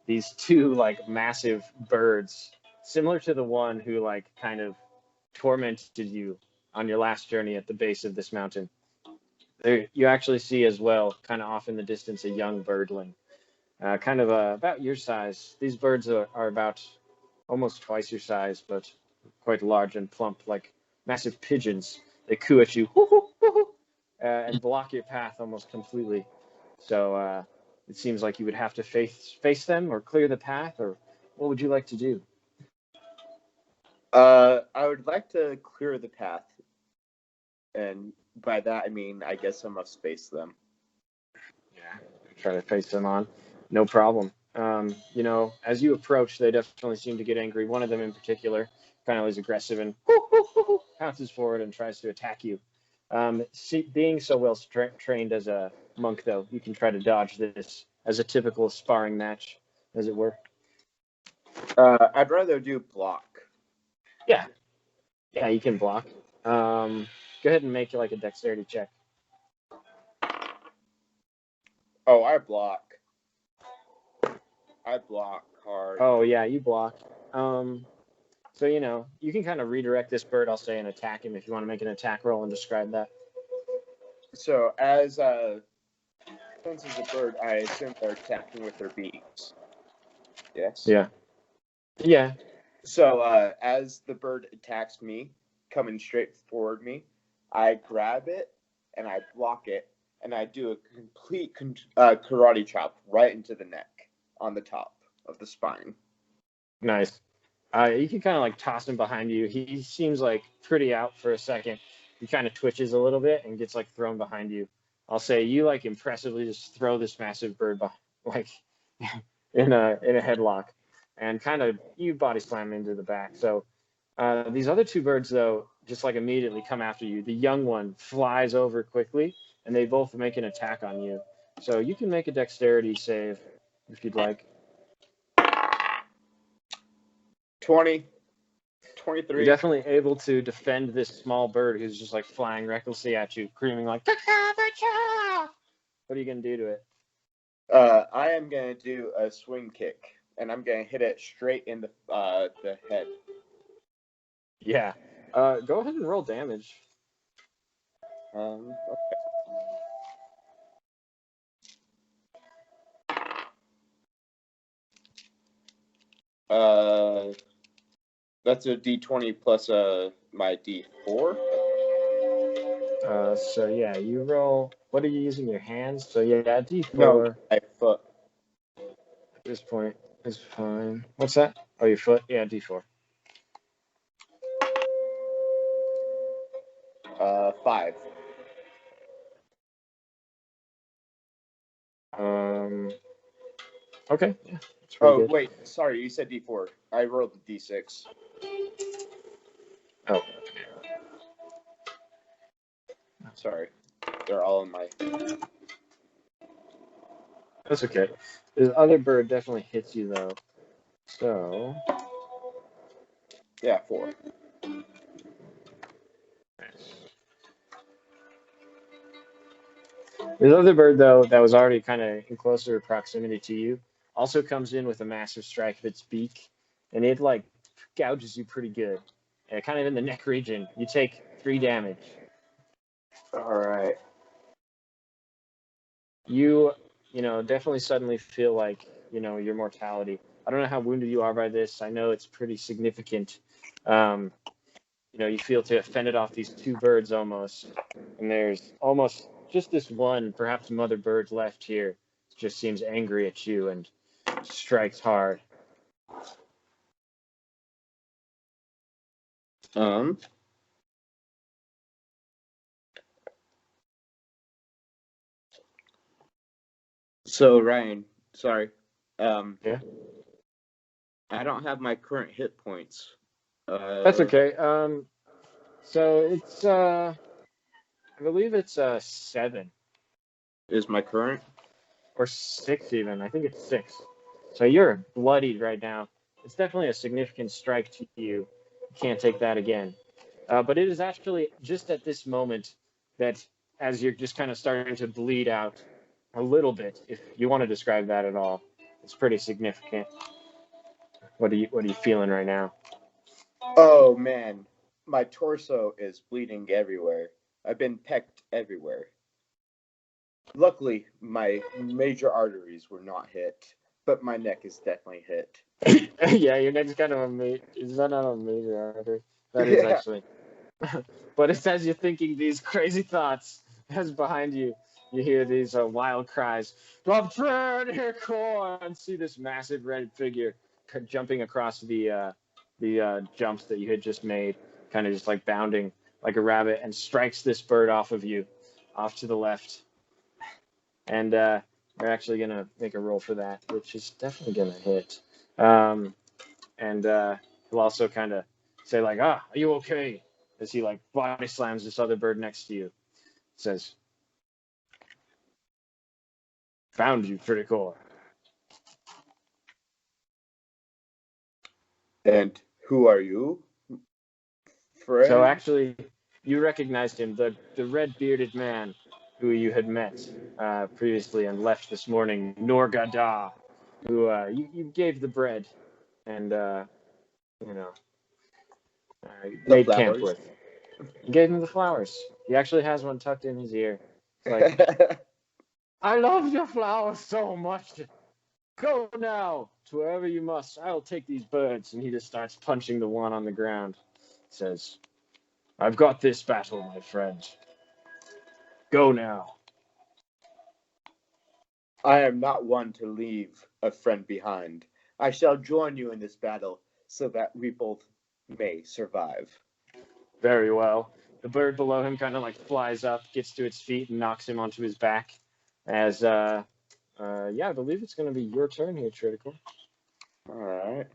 these two like massive birds, similar to the one who like kind of tormented you on your last journey at the base of this mountain. There, you actually see as well, kind of off in the distance, a young birdling, kind of about your size. These birds are about almost twice your size, but quite large and plump, like massive pigeons. They coo at you and block your path almost completely. So it seems like you would have to face them or clear the path, or what would you like to do? I would like to clear the path, and by that I mean I guess I must face them. Yeah, try to face them on. No problem. As you approach, they definitely seem to get angry. One of them in particular kind of is aggressive and pounces forward and tries to attack you. Being so well trained as a monk, though, you can try to dodge this as a typical sparring match, as it were. I'd rather do block. Yeah, yeah, you can block. Go ahead and make like a dexterity check. Oh, I block. I block hard. Oh yeah, you block. So you can kind of redirect this bird, I'll say, and attack him if you want to make an attack roll and describe that. So since it's a bird, I assume they're attacking with their beaks. Yes. Yeah. Yeah. So as the bird attacks me, coming straight forward me, I grab it and I block it, and I do a complete karate chop right into the neck on the top of the spine. Nice. You can kind of like toss him behind you. He seems like pretty out for a second. He kind of twitches a little bit and gets like thrown behind you. I'll say you like impressively just throw this massive bird like in a headlock, and kind of you body slam into the back. So these other two birds though just like immediately come after you. The young one flies over quickly, and they both make an attack on you. So you can make a dexterity save if you'd like. 20, You're 23. definitely able to defend this small bird who's just like flying recklessly at you, screaming like, "Ka-ka-ka-ka!" What are you going to do to it? I am going to do a swing kick, and I'm going to hit it straight in the head. Yeah. Go ahead and roll damage. Okay. That's a D20 plus my D4. So yeah, you roll. What are you using your hands? So yeah, No, D4 my foot. at this point is fine. What's that? Oh, your foot? Yeah, D4. 5. Um. Okay. Yeah, that's pretty Oh, good. wait. Sorry, you said D4. I rolled a D6. Oh, Sorry. They're all in my. that's okay. The other bird definitely hits you though. So Yeah, 4. this other bird though, that was already kind of in closer proximity to you, also comes in with a massive strike of its beak, and it like gouges you pretty good, kind of in the neck region. You take 3 damage. All right. You definitely suddenly feel like, your mortality. I don't know how wounded you are by this. I know it's pretty significant. Um, you feel to have fended off these 2 birds almost, and there's almost just this one, perhaps mother bird left here. Just seems angry at you and strikes hard. Um. So Ryan, sorry. Yeah, I don't have my current hit points. that's okay. So it's I believe it's 7 Is my current? or 6 even. I think it's 6. So you're bloodied right now. It's definitely a significant strike to you. You can't take that again. But it is actually just at this moment that, as you're just kind of starting to bleed out a little bit, if you want to describe that at all, it's pretty significant. What are you feeling right now? Oh man, my torso is bleeding everywhere. I've been pecked everywhere. Luckily, my major arteries were not hit, but my neck is definitely hit. Yeah, your neck's kind of a major. Is that not a major artery? That is Yeah. actually. But it's as you're thinking these crazy thoughts, as behind you, you hear these wild cries, "The Tredicor!" and see this massive red figure jumping across the jumps that you had just made, kind of just like bounding like a rabbit, and strikes this bird off of you, off to the left. And you're actually going to make a roll for that, which is definitely going to hit. And he'll also kind of say, like, "Ah, are you okay?" As he, like, body slams this other bird next to you. Says, "Found you, Tredicor." And who are you, So friend? actually, you recognized him, the red-bearded man who you had met previously and left this morning, Norgada, who you gave the bread and, you know, The made camp flowers. with. You gave him the flowers. He actually has one tucked in his ear. It's like, "I love your flowers so much. Go now to wherever you must. I'll take these birds." And he just starts punching the one on the ground. Says, "I've got this battle, my friend. Go now." I am not one to leave a friend behind. I shall join you in this battle so that we both may survive. Very well. The bird below him kind of like flies up, gets to its feet, and knocks him onto his back. As, yeah, I believe it's going to be your turn here, Tredicor. All right.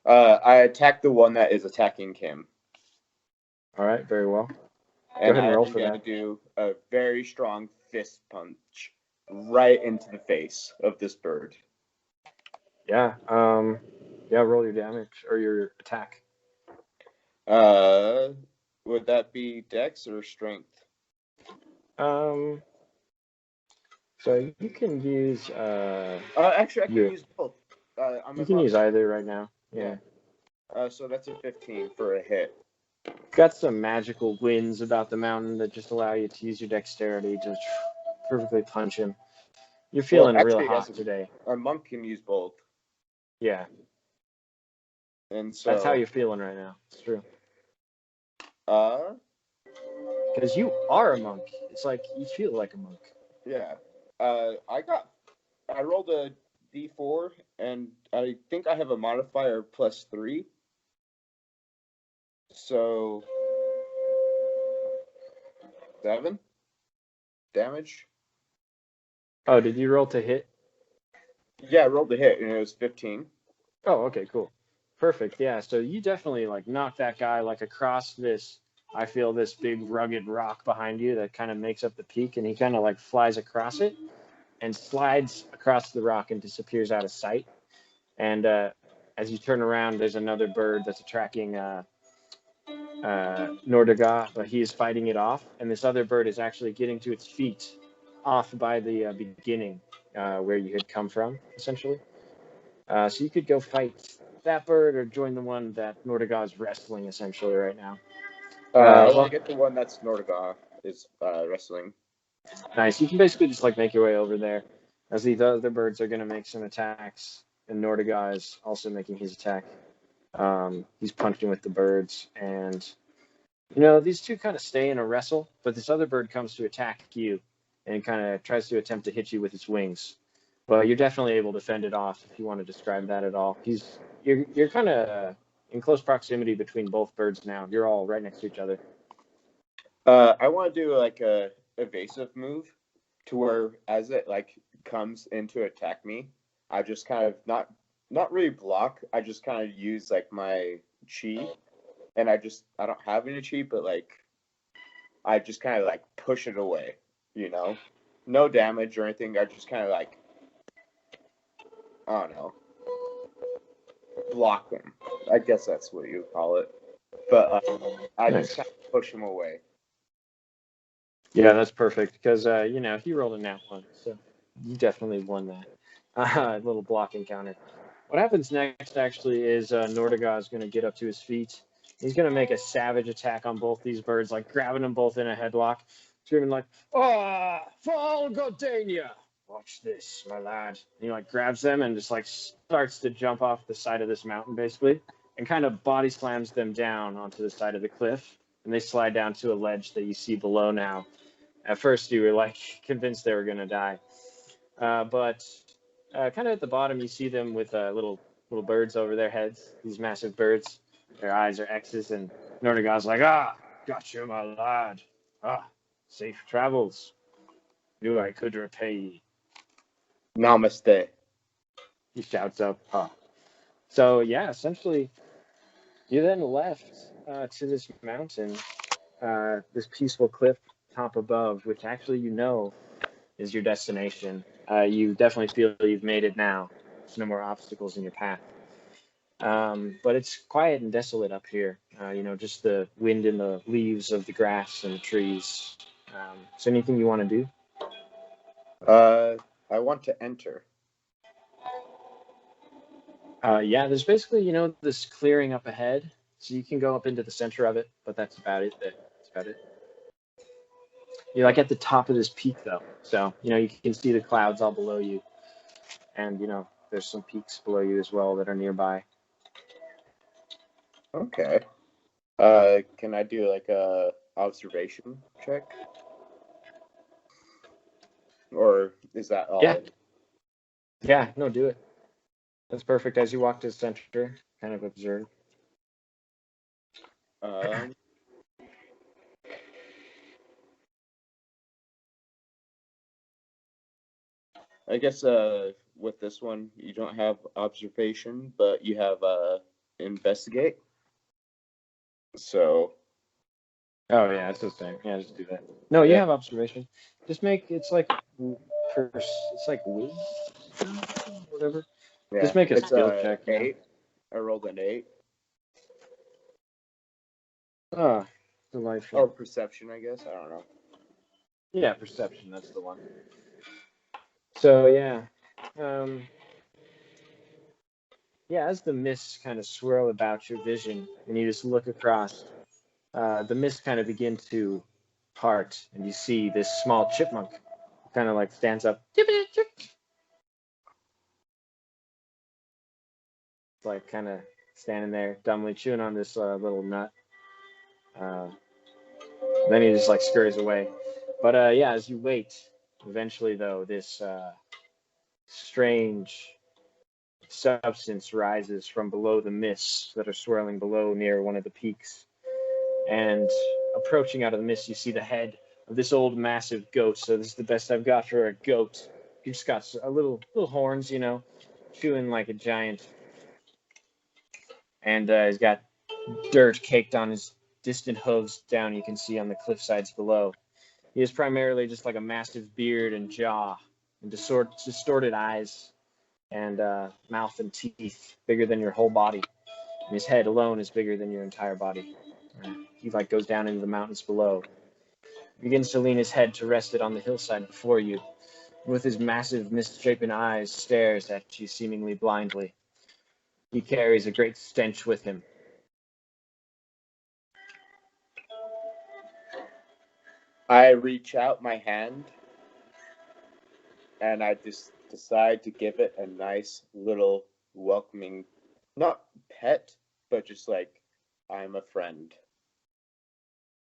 I attack the one that is attacking him, All right, very well. Go and ahead and I roll am for going to that. do a very strong fist punch right into the face of this bird. Yeah, yeah, roll your damage or your attack. Uh, would that be Dex or Strength? Um, so you can use Actually, I can your use both. I'm you can above use him. either right now. Yeah. Yeah. So that's a 15 for a hit. Got some magical winds about the mountain that just allow you to use your dexterity to perfectly punch him. You're Well, feeling real actually, as hot today. a monk can use both, Yeah, and that's how so you're feeling right now. It's true. uh, because you are a monk. It's like you feel like a monk. Yeah. I rolled a d4, and I think I have a modifier +3. So 7 damage. Oh, did you roll to hit? Yeah, I rolled a hit, and it was 15. Oh, okay, cool. Perfect. Yeah. So you definitely like knock that guy like across this. I feel this big rugged rock behind you that kind of makes up the peak, and he kind of like flies across it and slides across the rock and disappears out of sight. And as you turn around, there's another bird that's tracking Nordiga, but he is fighting it off. And this other bird is actually getting to its feet off by the beginning where you had come from, essentially. So you could go fight that bird or join the one that Nordiga is wrestling, essentially, right now. I want Well, to get the one that's Nordiga is wrestling. nice. You can basically just like make your way over there, as these other birds are going to make some attacks, and Nordiga is also making his attack. He's punching with the birds, and these two kind of stay in a wrestle, but this other bird comes to attack you, and kind of tries to attempt to hit you with its wings. But you're definitely able to fend it off if you want to describe that at all. You're kind of in close proximity between both birds now. You're all right next to each other. I want to do like a evasive move to where as it like comes in to attack me, I just kind of not really block. I just kind of use like my chi, and I don't have any chi, but like I just kind of like push it away. No damage or anything. I just kind of like I don't know, block them. I guess that's what you would call it. But I just Nice. kind of push them away. Yeah, that's perfect because he rolled a nat one, so you definitely won that little block encounter. What happens next actually is Nordiga is going to get up to his feet. He's going to make a savage attack on both these birds, like grabbing them both in a headlock, screaming like, "Ah, Fall Gordania! Watch this, my lad." And he like grabs them and just like starts to jump off the side of this mountain, basically, and kind of body slams them down onto the side of the cliff. And they slide down to a ledge that you see below now. At first, you were like convinced they were going to die. But kind of at the bottom, you see them with little birds over their heads. These massive birds. Their eyes are X's, and Nordiga's like, "Ah, gotcha, my lad. Ah, safe travels. Knew I could repay ye." Namaste. He shouts up. Ah. So yeah, essentially, you then left to this mountain, this peaceful cliff top above, which actually is your destination. You definitely feel you've made it now. There's no more obstacles in your path. But it's quiet and desolate up here. Just the wind in the leaves of the grass and the trees. Is there anything you want to do? I want to enter. Yeah, there's basically, this clearing up ahead. So you can go up into the center of it, but that's about it. That's about it. You're like at the top of this peak, though. So, you can see the clouds all below you. And, there's some peaks below you as well that are nearby. Okay. Can I do like a observation check? Or is that all? Yeah. Yeah, no, do it. That's perfect. As you walk to the center, kind of observe. Um, I guess with this one you don't have observation, but you have investigate. So Oh yeah, it's the same. Yeah, just do that. No, you yeah, have observation. Just make it's like it's like wisdom, whatever. yeah, Just make a it's skill check. 8. I rolled an 8. Ah, delightful. Or perception, I guess. I don't know. Yeah, perception. That's the one. So yeah, um, yeah. As the mists kind of swirl about your vision, and you just look across, the mists kind of begin to part, and you see this small chipmunk kind of like stands up, like kind of standing there, dumbly chewing on this little nut. Uh, Then he just like scurries away. But yeah, as you wait, eventually though, this strange substance rises from below the mists that are swirling below near one of the peaks. And approaching out of the mist, you see the head of this old massive goat. So this is the best I've got for a goat. He's just got a little horns, chewing like a giant. And he's got dirt caked on his distant hooves down, you can see on the cliff sides below. He is primarily just like a massive beard and jaw and distorted eyes and mouth and teeth bigger than your whole body. And his head alone is bigger than your entire body. He like goes down into the mountains below. He begins to lean his head to rest it on the hillside before you. With his massive misshapen eyes, stares at you seemingly blindly. He carries a great stench with him. I reach out my hand and I just decide to give it a nice little welcoming, not pet, but just like, I'm a friend.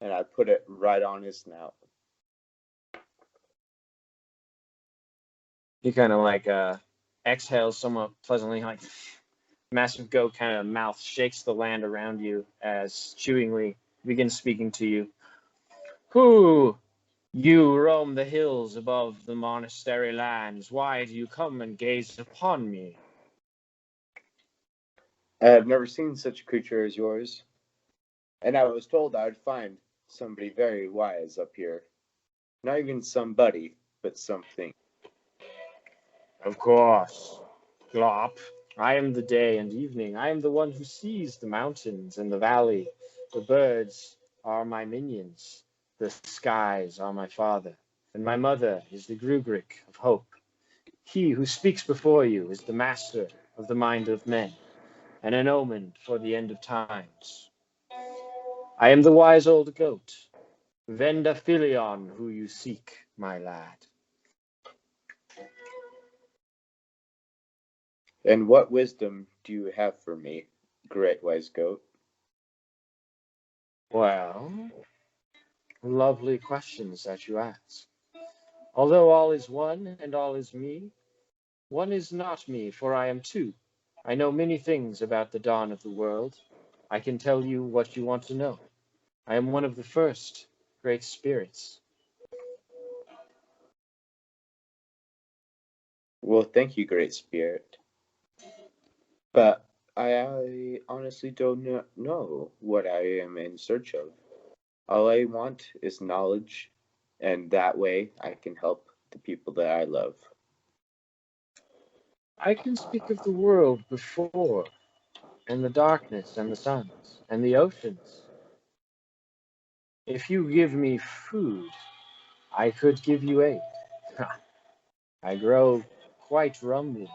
And I put it right on his snout. He kind of like exhales somewhat pleasantly, like massive goat kind of mouth shakes the land around you as chewingly begins speaking to you. Who? You roam the hills above the monastery lands. Why do you come and gaze upon me? I have never seen such a creature as yours, and I was told I would find somebody very wise up here. Not even somebody, but something. Of course, Glop. I am the day and evening. I am the one who sees the mountains and the valley. The birds are my minions. The skies are my father. And my mother is the Grugrik of hope. He who speaks before you is the master of the mind of men, and an omen for the end of times. I am the wise old goat, Vendaphilion, who you seek, my lad. And what wisdom do you have for me, great wise goat? Well, lovely questions that you ask. Although all is one and all is me, one is not me, for I am two. I know many things about the dawn of the world. I can tell you what you want to know. I am one of the first great spirits. Well, thank you, great spirit. But I honestly don't know what I am in search of. All I want is knowledge, and that way I can help the people that I love. I can speak of the world before, and the darkness, and the suns, and the oceans. If you give me food, I could give you aid. I grow quite rumbly.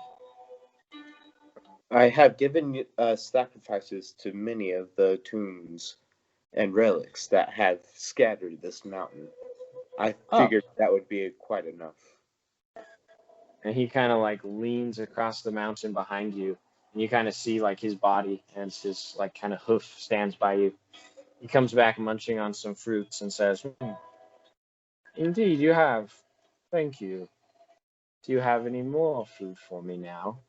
I have given sacrifices to many of the tombs and relics that have scattered this mountain. I Oh, figured that would be quite enough. and he kind of like leans across the mountain behind you, and you kind of see like his body and his like kind of hoof stands by you. He comes back munching on some fruits and says, Indeed, you have. Thank you. Do you have any more food for me now?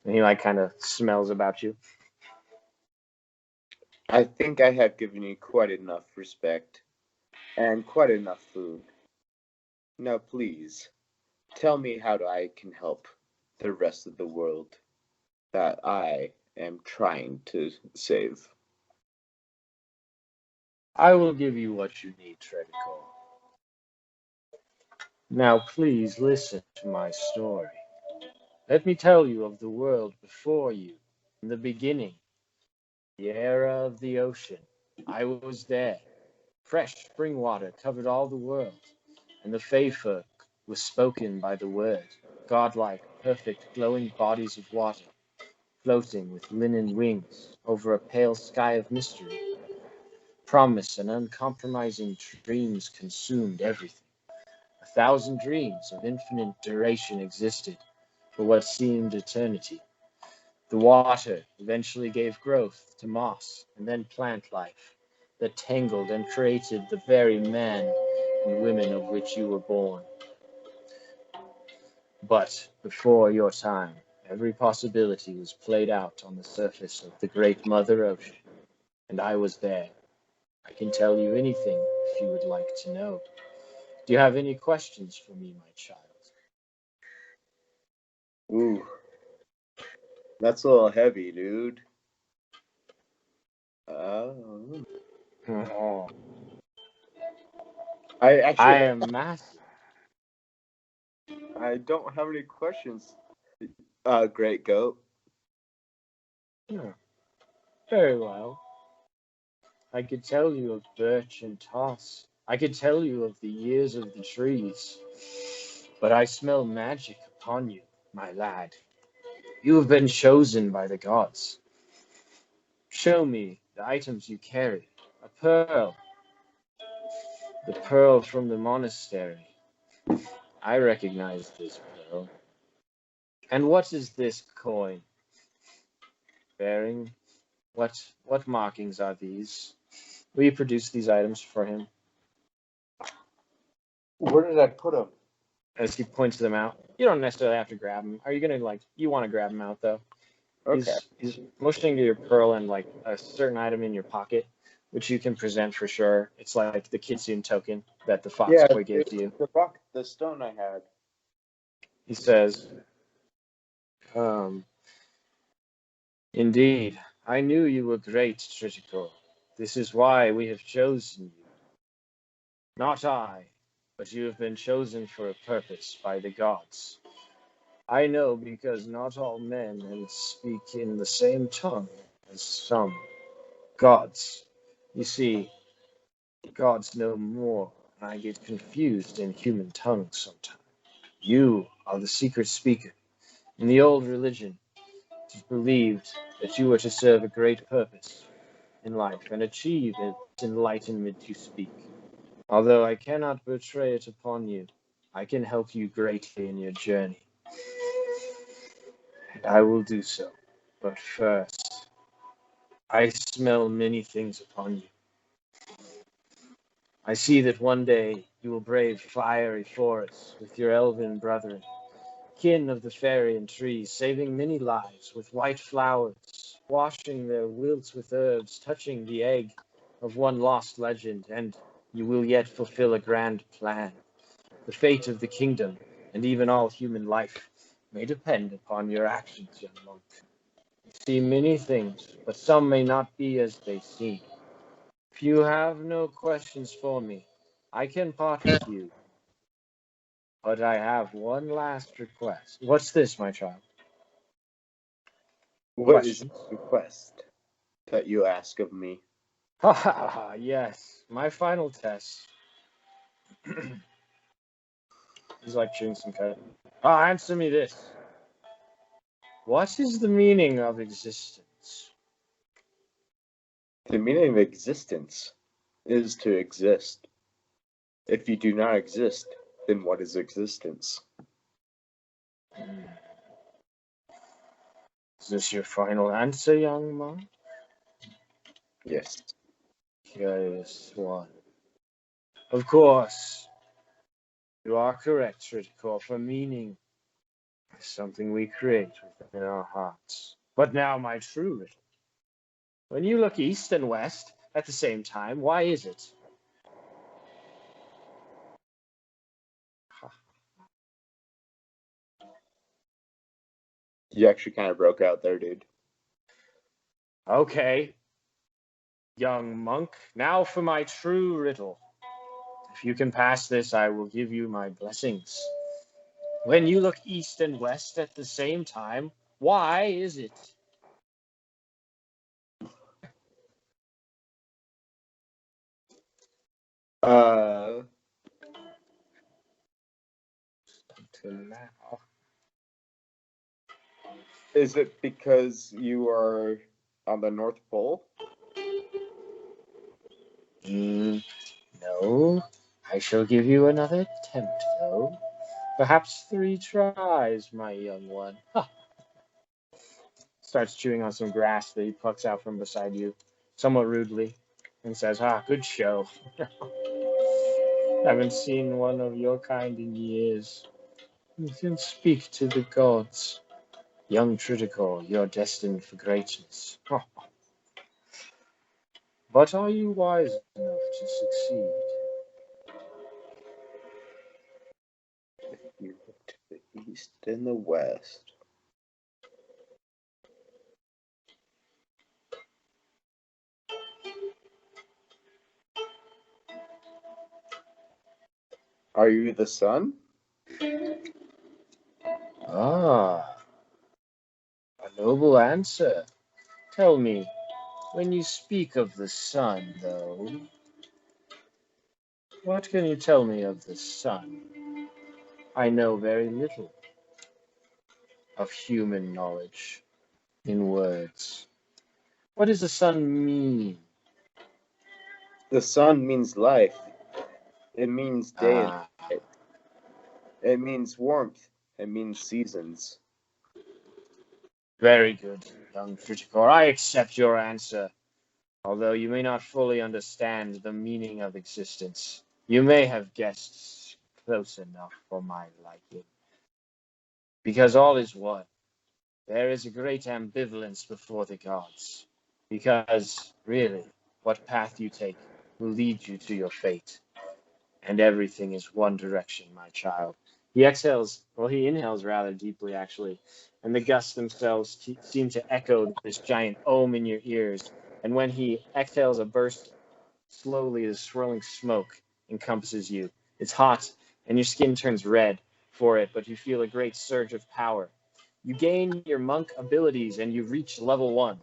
And he like kind of smells about you. I think I have given you quite enough respect and quite enough food. Now, please, tell me how I can help the rest of the world that I am trying to save. I will give you what you need, Tredicor. Now please listen to my story. Let me tell you of the world before you, in the beginning, the era of the ocean. I was there. Fresh spring water covered all the world, and the Faefolk was spoken by the word, godlike, perfect, glowing bodies of water, floating with linen wings over a pale sky of mystery. Promise and uncompromising dreams consumed everything. 1,000 dreams of infinite duration existed for what seemed eternity. The water eventually gave growth to moss and then plant life. that tangled and created the very men and women of which you were born. But before your time, every possibility was played out on the surface of the great Mother Ocean, and I was there. I can tell you anything if you would like to know. Do you have any questions for me, my child? Ooh, that's a little heavy, dude. Oh, I I actually, am master. I don't have any questions. Great goat. Oh, very well. I could tell you of birch and toss. I could tell you of the years of the trees. But I smell magic upon you, my lad. You have been chosen by the gods. Show me the items you carry. A pearl, the pearl from the monastery. I recognize this pearl. And what is this coin bearing? What markings are these? Will you produce these items for him? Where did I put him? As he points them out. You don't necessarily have to grab them. Are you gonna you want to grab them out though? Okay. He's motioning to your pearl and like a certain item in your pocket, which you can present for sure. It's like the kitsune token that the fox Yeah, boy gave it to you. was the rock, the stone I had. He says, um, "Indeed, I knew you were great, Tredicor. This is why we have chosen you. Not I, but you have been chosen for a purpose by the gods. I know because not all men speak in the same tongue as some gods. You see, gods know more, and I get confused in human tongues sometimes. You are the secret speaker. In the old religion, it was believed that you were to serve a great purpose in life and achieve its enlightenment you speak. Although I cannot betray it upon you, I can help you greatly in your journey, and I will do so. But first, I smell many things upon you. I see that one day you will brave fiery forests with your elven brethren, kin of the fairy and trees, saving many lives with white flowers, washing their wilts with herbs, touching the egg of one lost legend, and you will yet fulfill a grand plan. The fate of the kingdom, and even all human life, may depend upon your actions, young monk. You see many things, but some may not be as they seem. If you have no questions for me, I can part with you, but I have one last request. What's this, my child? What is Question. the request that you ask of me? Ha ha ha, yes. My final test. He's like chewing some cud. Answer me this. What is the meaning of existence? The meaning of existence is to exist. If you do not exist, then what is existence? Is this your final answer, young monk? Yes. Curious one. Of course, you are correct, Tredicor, for meaning is something we create within our hearts. But now my true riddle. When you look east and west at the same time, why is it? You actually kind of broke out there, dude. Okay, young monk, now for my true riddle. If you can pass this, I will give you my blessings. When you look east and west at the same time, why is it? Until now. Is it because you are on the North Pole? No. I shall give you another attempt, though. Perhaps 3 tries, my young one. Ha! Starts chewing on some grass that he plucks out from beside you, somewhat rudely, and says, "Ah, good show. Haven't seen one of your kind in years. You can speak to the gods. Young Tredicor, you're destined for greatness. But are you wise enough to succeed?" You look to the east and the west. Are you the sun? Ah, a noble answer. Tell me, when you speak of the sun, though, what can you tell me of the sun? I know very little of human knowledge in words. What does the sun mean? The sun means life. It means day and Ah, night. It means warmth. It means seasons. very good, young Tredicor. I accept your answer. Although you may not fully understand the meaning of existence, you may have guessed close enough for my liking. Because all is one. There is a great ambivalence before the gods. Because, really, what path you take will lead you to your fate. And everything is one direction, my child. He inhales rather deeply, actually, and the gusts themselves seem to echo this giant ohm in your ears. And when he exhales a burst, slowly the swirling smoke encompasses you. It's hot, and your skin turns red for it, but you feel a great surge of power. You gain your monk abilities, and you reach level 1.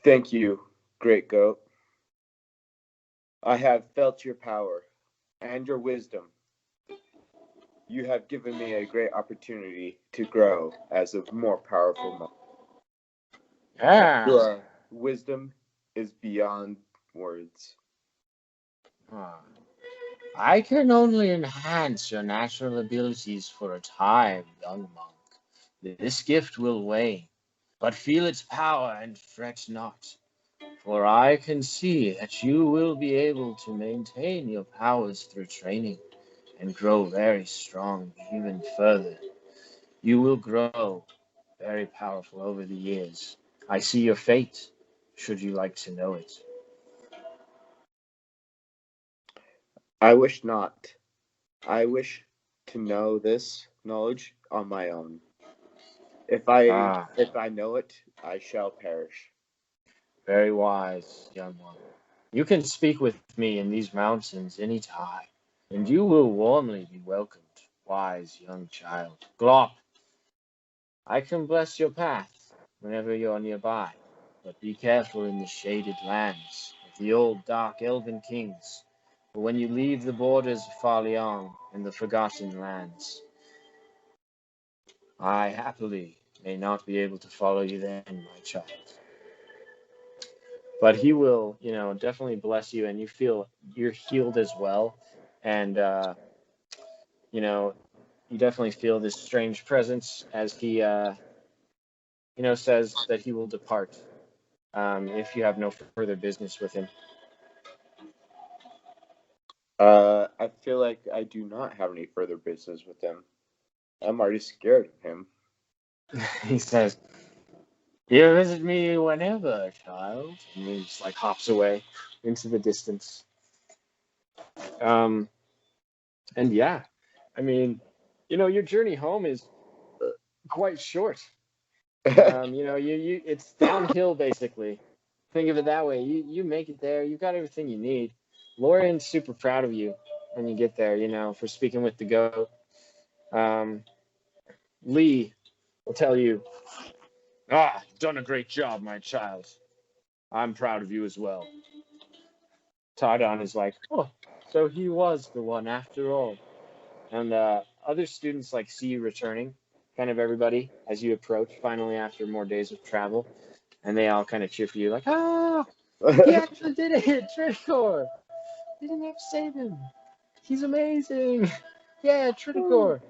Thank you, great goat. I have felt your power and your wisdom. You have given me a great opportunity to grow as a more powerful monk. And Ah. your wisdom is beyond words. Ah. I can only enhance your natural abilities for a time, young monk. This gift will wane, but feel its power and fret not, for I can see that you will be able to maintain your powers through training and grow very strong even further. You will grow very powerful over the years. I see your fate, should you like to know it. I wish not. I wish to know this knowledge on my own. If I Ah, if I know it, I shall perish. very wise, young one. You can speak with me in these mountains any time, and you will warmly be welcomed, wise young child. Glop, I can bless your path whenever you're nearby, but be careful in the shaded lands of the old dark elven kings, for when you leave the borders of Farliong and the Forgotten Lands, I happily may not be able to follow you then, my child. But he will, definitely bless you, and you feel you're healed as well. And, you know, you definitely feel this strange presence as he, says that he will depart if you have no further business with him. I feel like I do not have any further business with him. I'm already scared of him. He says, "You visit me whenever, child." And he just like hops away into the distance. Um, and yeah, I mean, your journey home is quite short. It's downhill basically. Think of it that way. You make it there. You've got everything you need. Lauren's super proud of you when you get there. For speaking with the goat. Um, Lee will tell you, done a great job, my child. I'm proud of you as well. Tardon is like, oh, so he was the one after all. And other students like see you returning, kind of everybody as you approach finally after more days of travel, and they all kind of cheer for you, like, he actually did it, Tredicor. You didn't have to save him. He's amazing. Yeah, Tredicor.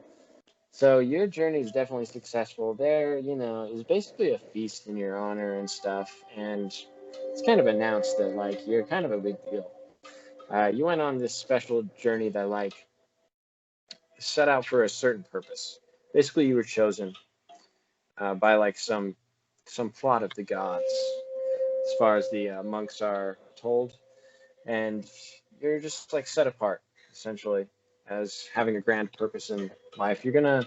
So your journey is definitely successful. There, is basically a feast in your honor and stuff, and it's kind of announced that like you're kind of a big deal. You went on this special journey that like set out for a certain purpose. Basically, you were chosen by like some plot of the gods, as far as the monks are told, and you're just like set apart essentially as having a grand purpose in life. You're gonna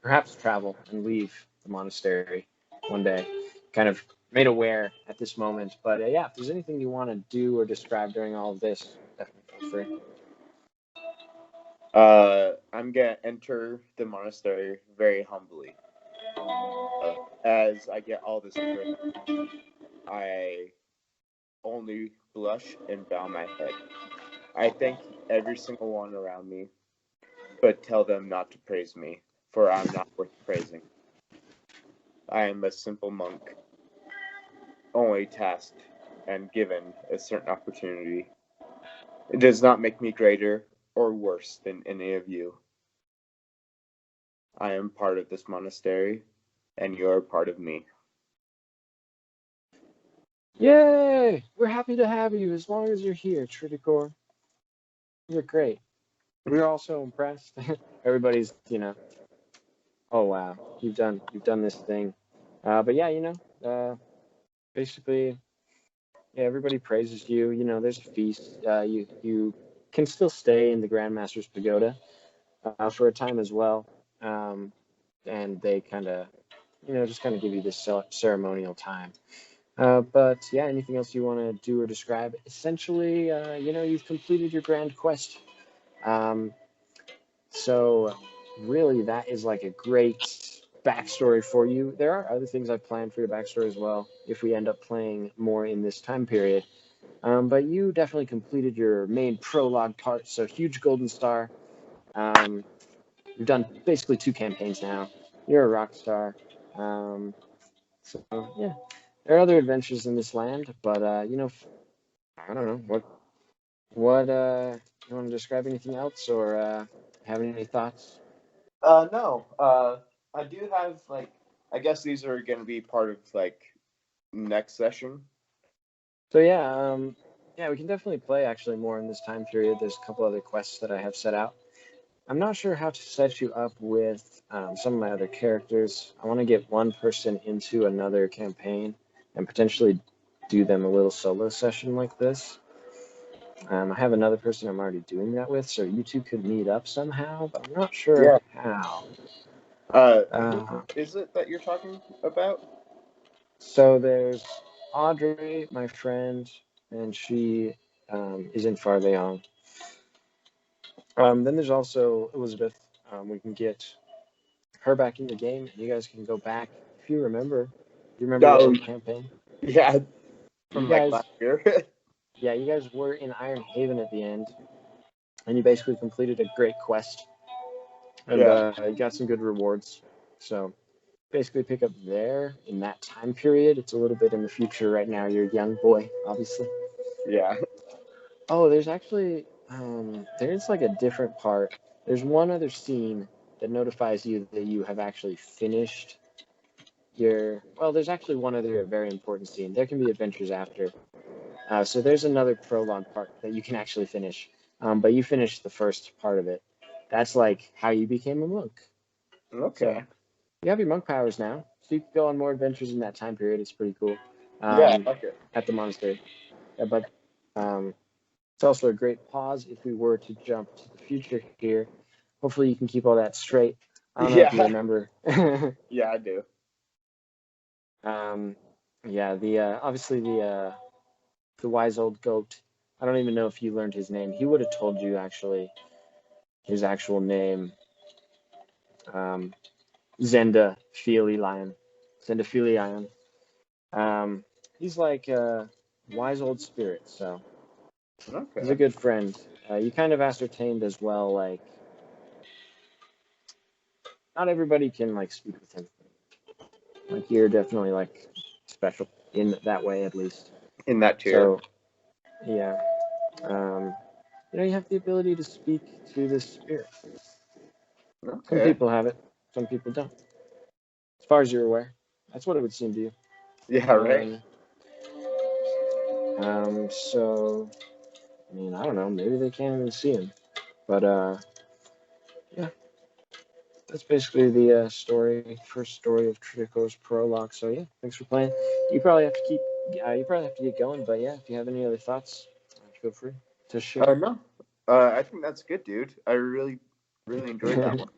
perhaps travel and leave the monastery one day, kind of made aware at this moment. But yeah, if there's anything you want to do or describe during all of this, definitely feel free. I'm gonna enter the monastery very humbly. As I get all this information, I only blush and bow my head. I thank every single one around me, but tell them not to praise me, for I'm not worth praising. I am a simple monk, only tasked and given a certain opportunity. It does not make me greater or worse than any of you. I am part of this monastery, and you are part of me. Yay! We're happy to have you as long as you're here, Tredicor. You're great. We're also impressed. Everybody's, oh wow, you've done this thing. But yeah, basically, yeah, everybody praises you. There's a feast. You can still stay in the Grandmaster's Pagoda for a time as well, and they kind of, just kind of give you this ceremonial time. But yeah, anything else you want to do or describe? Essentially, you've completed your grand quest. Um, so really, that is like a great backstory for you. There are other things I've planned for your backstory as well, if we end up playing more in this time period. But you definitely completed your main prologue part, so huge golden star. Um, you've done basically 2 campaigns now. You're a rock star. So yeah, there are other adventures in this land, but I don't know what you want to describe anything else or have any thoughts? No. I do have like. I guess these are going to be part of like next session. So yeah, we can definitely play actually more in this time period. There's a couple other quests that I have set out. I'm not sure how to set you up with some of my other characters. I want to get one person into another campaign and potentially do them a little solo session like this. I have another person I'm already doing that with, so you two could meet up somehow, but I'm not sure Yeah. how. Who is it that you're talking about? So there's Audrey, my friend, and she is in Farleon. Then there's also Elizabeth. We can get her back in the game, and you guys can go back. If you remember, you remember the Oh, old campaign? yeah, You from like guys, last year. yeah, you guys were in Iron Haven at the end, and you basically completed a great quest, and Yeah. you got some good rewards. So basically pick up there in that time period. It's a little bit in the future right now. You're a young boy, obviously. Yeah. Oh, there's actually there's like a different part. There's one other scene that notifies you that you have actually finished well, there's actually one other very important scene. There can be adventures after. So there's another prologue part that you can actually finish. But you finished the first part of it. That's like how you became a monk. So Okay. you have your monk powers now. So you can go on more adventures in that time period. It's pretty cool. Yeah, I like it. At the monastery. Yeah, but it's also a great pause if we were to jump to the future here. Hopefully you can keep all that straight. I don't know if you Yeah. remember. Yeah, I do. um, yeah, obviously the wise old goat. I don't even know if you learned his name. He would have told you actually his actual name. Um, Zenda Feely Lion. Zenda Feely Lion. He's like a wise old spirit, so he's a Okay. good friend. You kind of ascertained as well, like not everybody can like speak with him. Like you're definitely like special in that way at least. In that tier. So yeah, you have the ability to speak to the spirit. Some Okay. people have it, some people don't. As far as you're aware, that's what it would seem to you. Yeah, right. So I mean, I don't know. Maybe they can't even see him. But yeah, that's basically the first story of Tridicor's prologue. So yeah, thanks for playing. You probably have to get going. But yeah, if you have any other thoughts, feel free to share. No. I think that's good, dude. I really, really enjoyed that one.